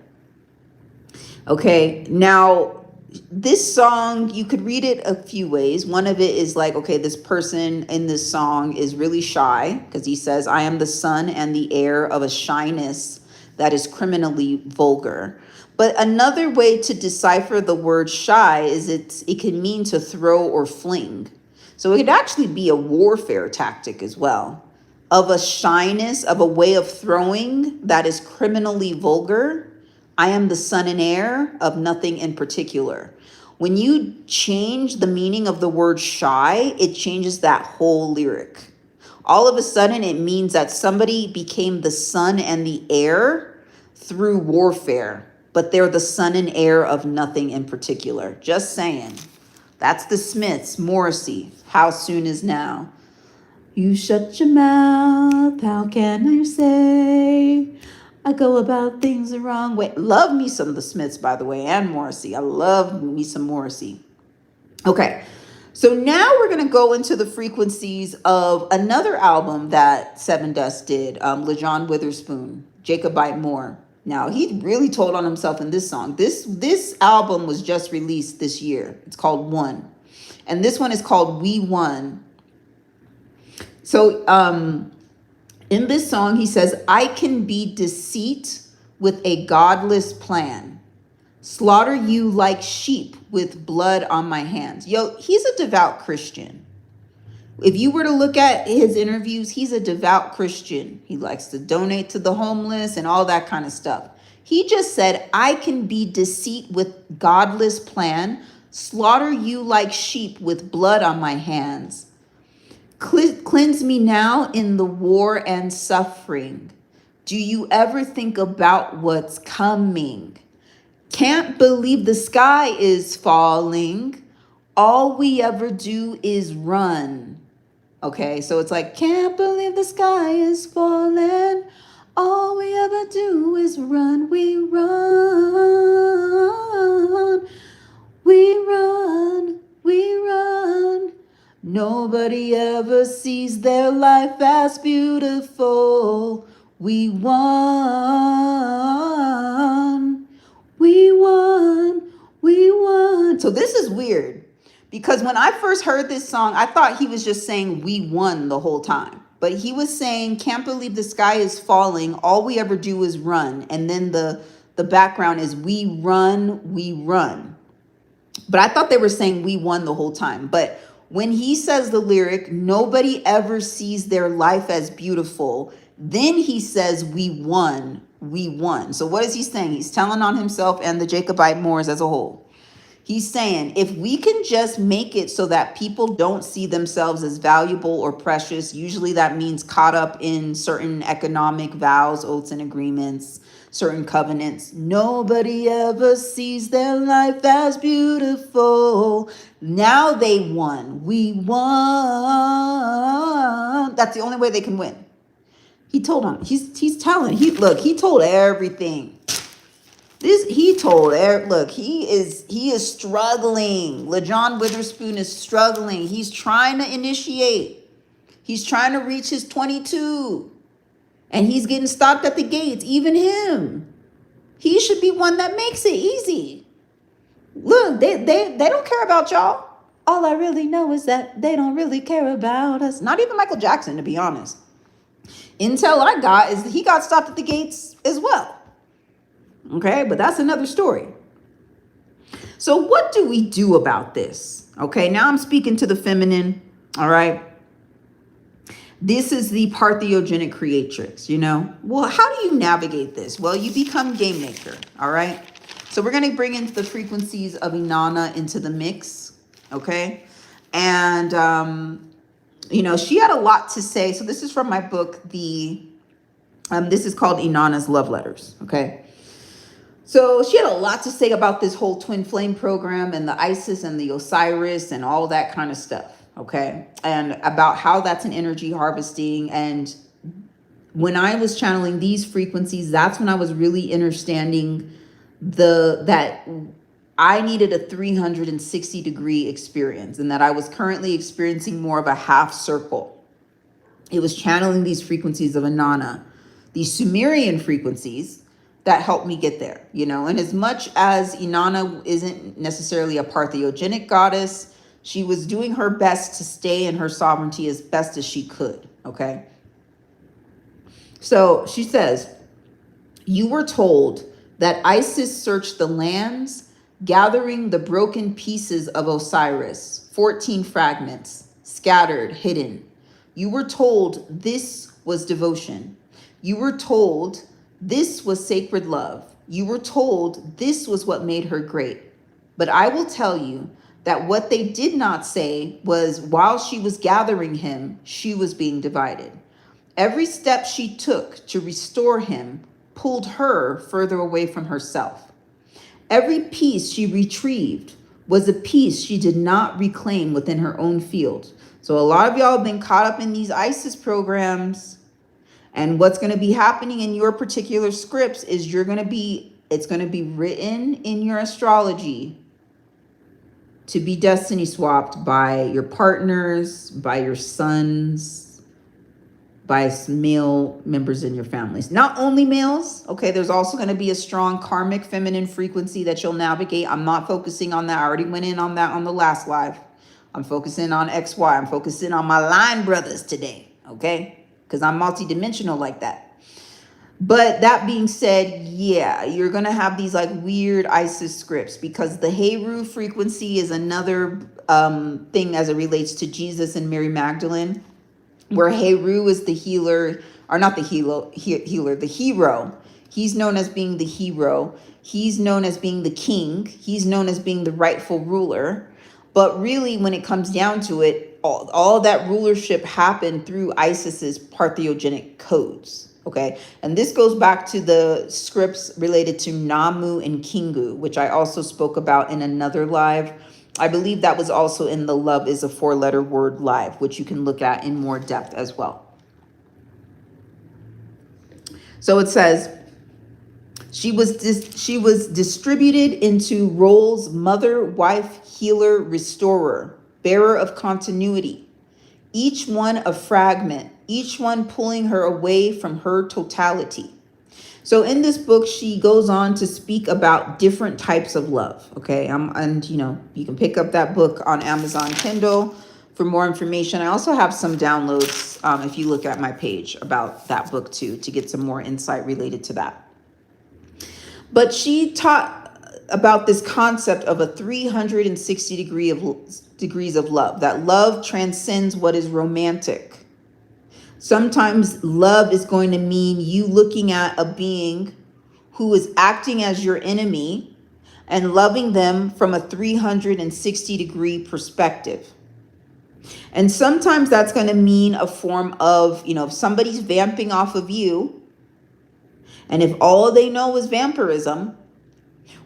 Speaker 1: Okay, now this song, you could read it a few ways. One of it is like, okay, this person in this song is really shy because he says, I am the sun and the air of a shyness that is criminally vulgar. But another way to decipher the word shy is it can mean to throw or fling. So it could actually be a warfare tactic as well. Of a shyness, of a way of throwing that is criminally vulgar. I am the sun and air of nothing in particular. When you change the meaning of the word shy, it changes that whole lyric. All of a sudden, it means that somebody became the sun and the air through warfare, but they're the sun and air of nothing in particular. Just saying. That's the Smiths, Morrissey. How soon is now? You shut your mouth, how can I say? I go about things the wrong way. Love me some of the Smiths, by the way, and Morrissey. I love me some Morrissey. Okay, so now we're going to go into the frequencies of another album that Seven Dust did, LaJohn Witherspoon, Jacobite Moore. Now, he really told on himself in this song. This album was just released this year. It's called One. And this one is called We Won. So, in this song, he says, I can be deceit with a godless plan. Slaughter you like sheep with blood on my hands. Yo, he's a devout Christian. If you were to look at his interviews, he's a devout Christian. He likes to donate to the homeless and all that kind of stuff. He just said, I can be deceit with godless plan. Slaughter you like sheep with blood on my hands. Cleanse me now in the war and suffering. Do you ever think about what's coming? Can't believe the sky is falling. All we ever do is run. Okay, so it's like, can't believe the sky is falling. All we ever do is run. We run. We run. We run. Nobody ever sees their life as beautiful. We won. We won. We won. So this is weird because when I first heard this song, I thought he was just saying we won the whole time. but he was saying, can't believe the sky is falling. All we ever do is run. And then the background is we run, we run. But I thought they were saying we won the whole time. But when he says the lyric, nobody ever sees their life as beautiful, then he says we won, we won. So what is he saying? He's telling on himself and the Jacobite Moors as a whole. He's saying, if we can just make it so that people don't see themselves as valuable or precious, usually that means caught up in certain economic vows, oaths, and agreements, certain covenants. Nobody ever sees their life as beautiful. Now they won. We won. That's the only way they can win. He told him, he told everything. He is struggling. LaJohn Witherspoon is struggling. He's trying to initiate. He's trying to reach his 22. And he's getting stopped at the gates, even him. He should be one that makes it easy. Look, they don't care about y'all. All I really know is that they don't really care about us. Not even Michael Jackson, to be honest. Intel I got is that he got stopped at the gates as well. Okay, but that's another story. So what do we do about this? Okay, now I'm speaking to the feminine, all right? This is the parthiogenic creatrix, you know? Well, how do you navigate this? Well, you become game maker, all right? So we're going to bring in the frequencies of Inanna into the mix, okay? And, you know, she had a lot to say. So this is from my book, this is called Inanna's Love Letters, okay? So she had a lot to say about this whole twin flame program and the Isis and the Osiris and all that kind of stuff. Okay. And about how that's an energy harvesting. And when I was channeling these frequencies, that's when I was really understanding that I needed a 360-degree experience and that I was currently experiencing more of a half circle. It was channeling these frequencies of Inanna, these Sumerian frequencies, that helped me get there, you know. And as much as Inanna isn't necessarily a parthiogenic goddess, she was doing her best to stay in her sovereignty as best as she could, okay? So she says, you were told that Isis searched the lands, gathering the broken pieces of Osiris, 14 fragments, scattered, hidden. You were told this was devotion. You were told this was sacred love. You were told this was what made her great. But I will tell you that what they did not say was while she was gathering him, she was being divided. Every step she took to restore him pulled her further away from herself. Every piece she retrieved was a piece she did not reclaim within her own field. So a lot of y'all have been caught up in these ISIS programs. And what's going to be happening in your particular scripts is it's going to be written in your astrology to be destiny swapped by your partners, by your sons, by male members in your families. Not only males, okay, there's also going to be a strong karmic feminine frequency that you'll navigate. I'm not focusing on that. I already went in on that on the last live. I'm focusing on XY. I'm focusing on my line brothers today, okay? Because I'm multidimensional like that. But that being said, yeah, you're going to have these like weird Isis scripts because the Heru frequency is another thing as it relates to Jesus and Mary Magdalene, where Heru is the healer, or not the healer, the hero. He's known as being the hero. He's known as being the king. He's known as being the rightful ruler. But really, when it comes down to it, all that rulership happened through Isis's parthiogenic codes, okay? And this goes back to the scripts related to Namu and Kingu, which I also spoke about in another live. I believe that was also in the Love is a 4-letter word live, which you can look at in more depth as well. So it says, she was distributed into roles: mother, wife, healer, restorer, bearer of continuity, each one a fragment, each one pulling her away from her totality. So in this book, she goes on to speak about different types of love, okay? And, you know, you can pick up that book on Amazon Kindle, for more information. I also have some downloads, if you look at my page, about that book too, to get some more insight related to that. But she taught about this concept of a 360 degrees of love, that love transcends what is romantic. Sometimes love is going to mean you looking at a being who is acting as your enemy and loving them from a 360 degree perspective. And sometimes that's going to mean a form of, if somebody's vamping off of you, and if all they know is vampirism,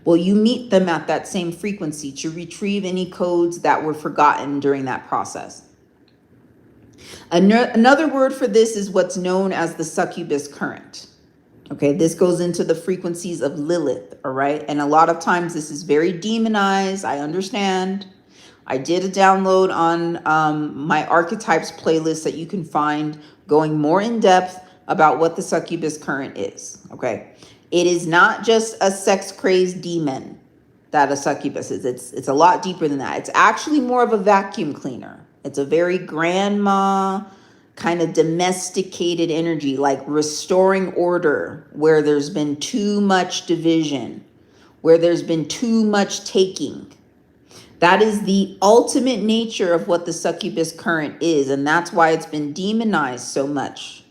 Speaker 1: well, you meet them at that same frequency to retrieve any codes that were forgotten during that process. Another word for this is what's known as the succubus current. Okay, this goes into the frequencies of Lilith, all right? And a lot of times this is very demonized, I understand. I did a download on my archetypes playlist that you can find going more in depth about what the succubus current is, okay? It is not just a sex-crazed demon that a succubus is. It's a lot deeper than that. It's actually more of a vacuum cleaner. It's a very grandma, kind of domesticated energy, like restoring order where there's been too much division, where there's been too much taking. That is the ultimate nature of what the succubus current is. And that's why it's been demonized so much.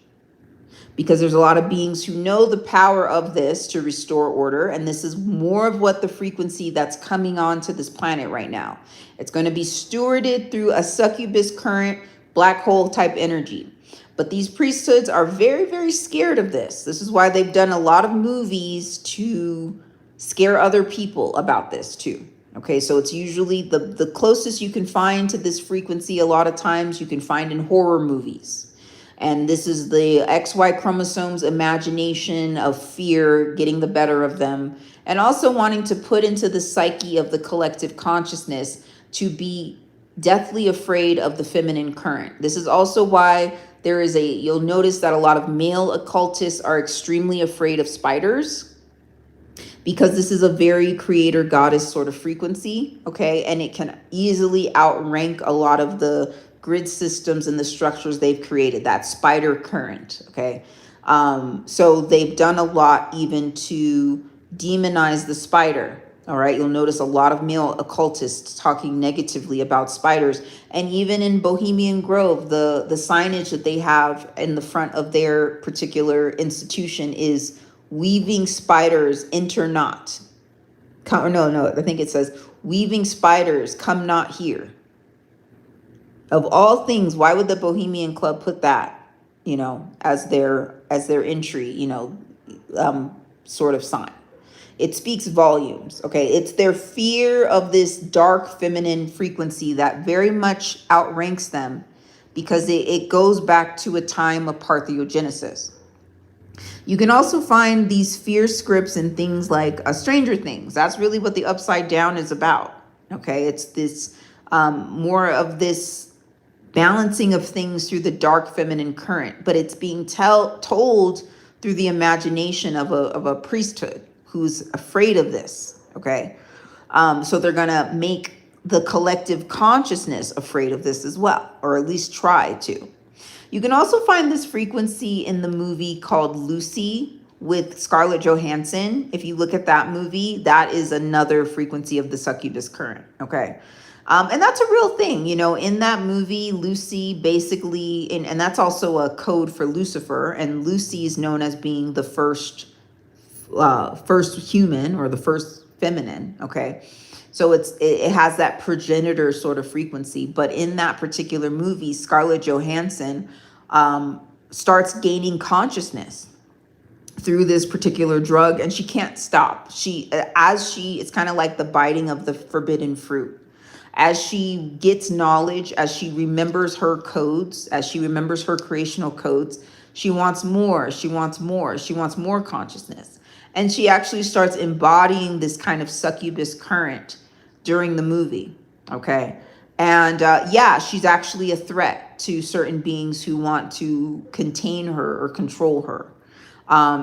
Speaker 1: Because there's a lot of beings who know the power of this to restore order. And this is more of what the frequency that's coming onto this planet right now. It's going to be stewarded through a succubus current, black hole type energy. But these priesthoods are very, very scared of this. This is why they've done a lot of movies to scare other people about this too. Okay, so it's usually the closest you can find to this frequency. A lot of times you can find in horror movies. And this is the XY chromosomes imagination of fear getting the better of them. And also wanting to put into the psyche of the collective consciousness to be deathly afraid of the feminine current. This is also why you'll notice that a lot of male occultists are extremely afraid of spiders, because this is a very creator goddess sort of frequency, okay? And it can easily outrank a lot of the grid systems and the structures they've created, that spider current, okay? So they've done a lot even to demonize the spider, all right? You'll notice a lot of male occultists talking negatively about spiders. And even in Bohemian Grove, the signage that they have in the front of their particular institution is weaving spiders, enter not. No, I think it says, weaving spiders, come not here. Of all things, why would the Bohemian Club put that, as their entry, sort of sign? It speaks volumes, okay? It's their fear of this dark feminine frequency that very much outranks them, because it goes back to a time of parthenogenesis. You can also find these fear scripts in things like Stranger Things. That's really what the Upside Down is about, okay? It's this more of this balancing of things through the dark feminine current, but it's being told through the imagination of a priesthood who's afraid of this, okay? So they're going to make the collective consciousness afraid of this as well, or at least try to. You can also find this frequency in the movie called Lucy with Scarlett Johansson. If you look at that movie, that is another frequency of the succubus current, okay? And that's a real thing, in that movie, Lucy basically, and that's also a code for Lucifer, and Lucy is known as being the first human, or the first feminine, okay? So it has that progenitor sort of frequency. But in that particular movie, Scarlett Johansson starts gaining consciousness through this particular drug, and she can't stop. It's kind of like the biting of the forbidden fruit. As she gets knowledge, as she remembers her codes, as she remembers her creational codes, she wants more, she wants more, she wants more consciousness. And she actually starts embodying this kind of succubus current during the movie, okay? And she's actually a threat to certain beings who want to contain her or control her.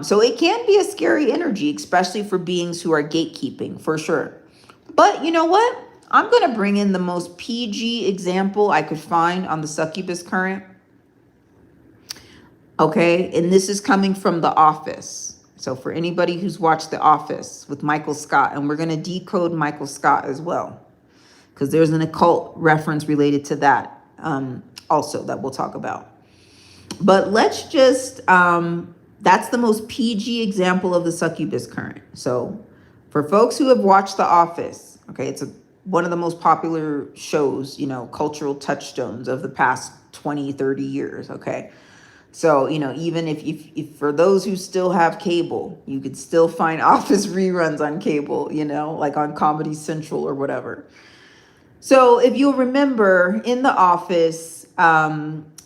Speaker 1: So it can be a scary energy, especially for beings who are gatekeeping, for sure. But you know what? I'm going to bring in the most PG example I could find on the succubus current. Okay, and this is coming from The Office. So for anybody who's watched The Office with Michael Scott, and we're going to decode Michael Scott as well, because there's an occult reference related to that also that we'll talk about. But let's just, that's the most PG example of the succubus current. So for folks who have watched The Office, okay, it's one of the most popular shows, you know, cultural touchstones of the past 20, 30 years, okay? So, you know, even if for those who still have cable, you could still find Office reruns on cable, you know, like on Comedy Central or whatever. So if you'll remember in The Office,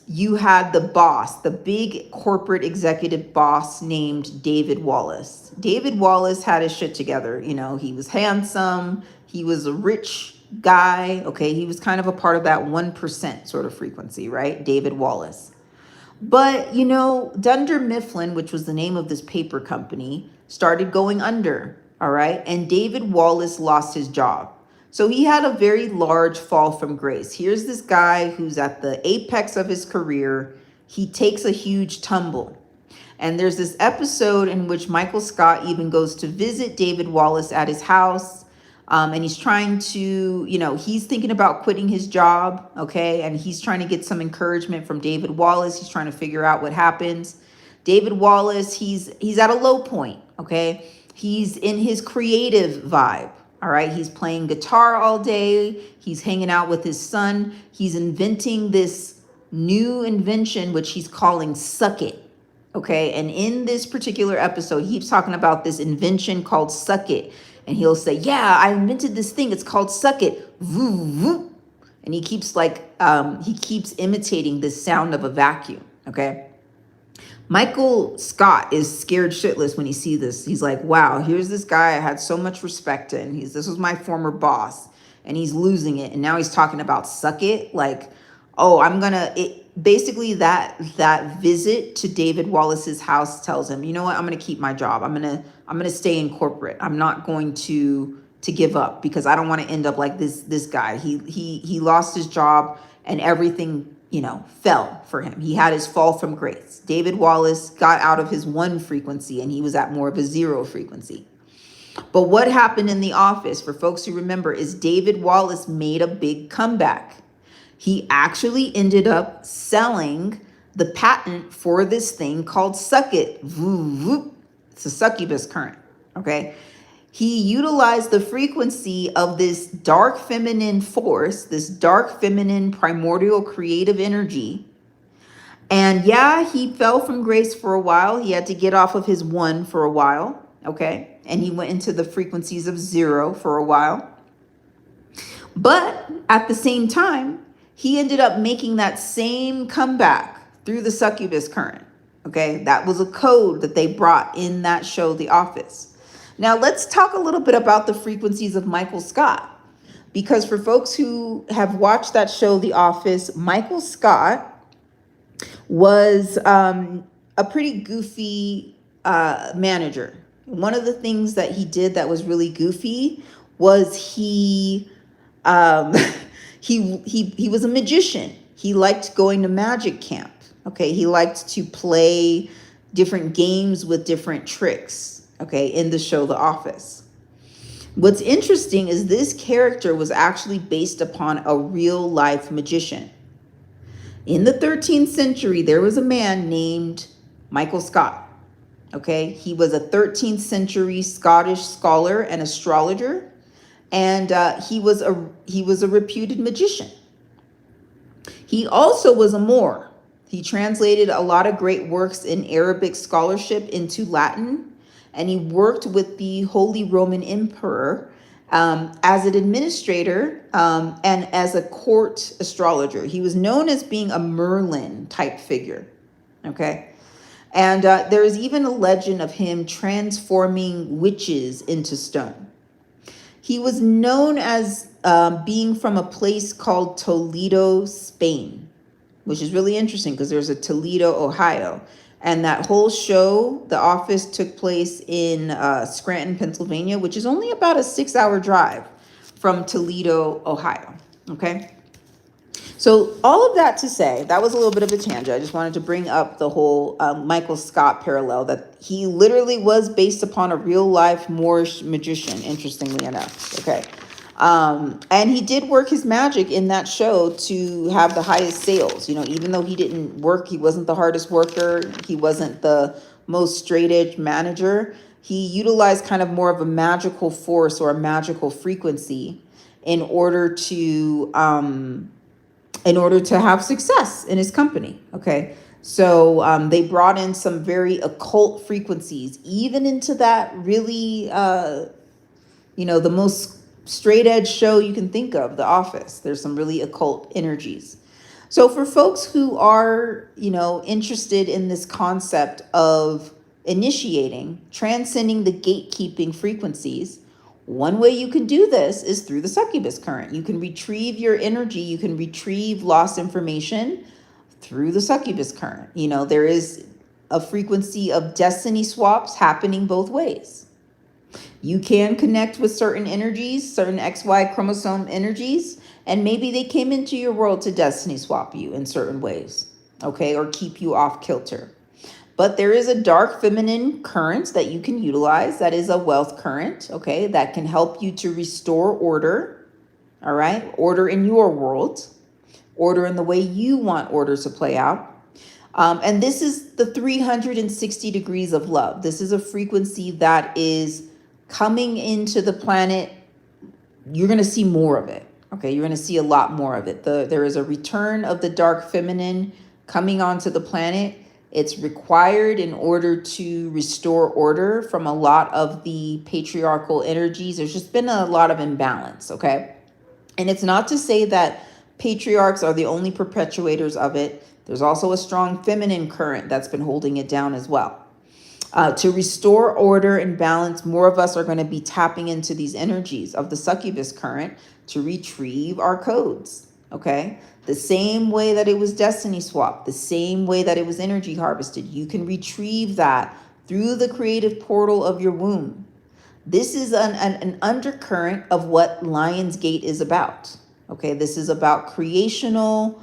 Speaker 1: you had the boss, the big corporate executive boss named David Wallace. David Wallace had his shit together. You know, he was handsome. He was a rich guy. Okay. He was kind of a part of that 1% sort of frequency, right? David Wallace. But, you know, Dunder Mifflin, which was the name of this paper company, started going under. All right. And David Wallace lost his job. So he had a very large fall from grace. Here's this guy who's at the apex of his career. He takes a huge tumble. And there's this episode in which Michael Scott even goes to visit David Wallace at his house. And he's trying to, you know, he's thinking about quitting his job. Okay. And he's trying to get some encouragement from David Wallace. He's trying to figure out what happens. David Wallace, he's at a low point. Okay. He's in his creative vibe. All right. He's playing guitar all day. He's hanging out with his son. He's inventing this new invention, which he's calling Suck It. Okay. And in this particular episode, he keeps talking about this invention called Suck It. And he'll say, yeah, I invented this thing. It's called Suck It. Woo, woo. And he keeps imitating this sound of a vacuum. Okay. Michael Scott is scared shitless when he sees this. He's like, wow, here's this guy I had so much respect in. This was my former boss, and he's losing it. And now he's talking about Suck It. Like, oh, basically that visit to David Wallace's house tells him, you know what, I'm going to keep my job. I'm going to stay in corporate. I'm not going to give up because I don't want to end up like this guy. He lost his job and everything, you know, fell for him. He had his fall from grace. David Wallace got out of his 1 frequency and he was at more of a 0 frequency. But what happened in The Office, for folks who remember, is David Wallace made a big comeback. He actually ended up selling the patent for this thing called Suck It. It's a succubus current. Okay. He utilized the frequency of this dark feminine force, this dark feminine primordial creative energy. And yeah, he fell from grace for a while. He had to get off of his 1 for a while. Okay. And he went into the frequencies of 0 for a while. But at the same time, he ended up making that same comeback through the succubus current. Okay. That was a code that they brought in that show, The Office. Now, let's talk a little bit about the frequencies of Michael Scott, because for folks who have watched that show, The Office, Michael Scott was a pretty goofy manager. One of the things that he did that was really goofy was he was a magician. He liked going to magic camp. Okay, he liked to play different games with different tricks. Okay, in the show, The Office. What's interesting is this character was actually based upon a real life magician. In the 13th century, there was a man named Michael Scott. Okay, he was a 13th century Scottish scholar and astrologer, and he was a reputed magician. He also was a Moor. He translated a lot of great works in Arabic scholarship into Latin. And he worked with the Holy Roman Emperor as an administrator and as a court astrologer. He was known as being a Merlin type figure. Okay. And there is even a legend of him transforming witches into stone. He was known as being from a place called Toledo, Spain, which is really interesting because there's a Toledo, Ohio. And that whole show, The Office, took place in Scranton, Pennsylvania, which is only about a 6-hour drive from Toledo, Ohio. Okay. So all of that to say, that was a little bit of a tangent. I just wanted to bring up the whole Michael Scott parallel, that he literally was based upon a real life Moorish magician, interestingly enough. Okay. And he did work his magic in that show to have the highest sales. You know, even though he didn't work, he wasn't the hardest worker, he wasn't the most straight edge manager. He utilized kind of more of a magical force or a magical frequency in order to have success in his company. Okay. So they brought in some very occult frequencies, even into that really, the most straight edge show you can think of, The Office. There's some really occult energies. So for folks who are, interested in this concept of initiating, transcending the gatekeeping frequencies, one way you can do this is through the succubus current. You can retrieve your energy, you can retrieve lost information through the succubus current. There is a frequency of destiny swaps happening both ways. You can connect with certain energies, certain XY chromosome energies, and maybe they came into your world to destiny swap you in certain ways, okay, or keep you off kilter. But there is a dark feminine current that you can utilize. That is a wealth current, okay, that can help you to restore order, all right? Order in your world, order in the way you want order to play out. And this is the 360 degrees of love. This is a frequency that is coming into the planet. You're going to see more of it, okay? You're going to see a lot more of it. There is a return of the dark feminine coming onto the planet. It's required in order to restore order from a lot of the patriarchal energies. There's just been a lot of imbalance, okay? And it's not to say that patriarchs are the only perpetuators of it. There's also a strong feminine current that's been holding it down as well. To restore order and balance, more of us are going to be tapping into these energies of the succubus current to retrieve our codes, okay? The same way that it was destiny swap, the same way that it was energy harvested, you can retrieve that through the creative portal of your womb. This is an undercurrent of what Lionsgate is about, okay? This is about creational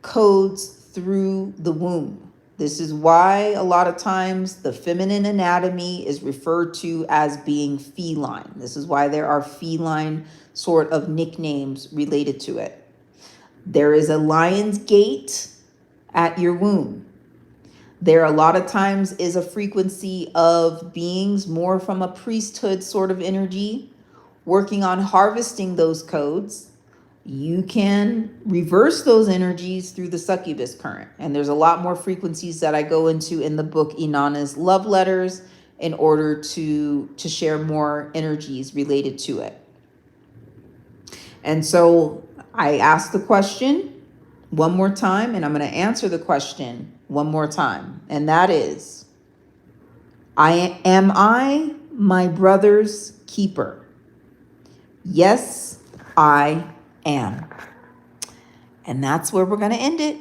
Speaker 1: codes through the womb. This is why a lot of times the feminine anatomy is referred to as being feline. This is why there are feline sort of nicknames related to it. There is a lion's gate at your womb. There a lot of times is a frequency of beings more from a priesthood sort of energy, working on harvesting those codes. You can reverse those energies through the succubus current. And there's a lot more frequencies that I go into in the book Inanna's Love Letters in order to share more energies related to it. And so I asked the question one more time, and I'm going to answer the question one more time. And that is, am I my brother's keeper? Yes, I am. And that's where we're going to end it.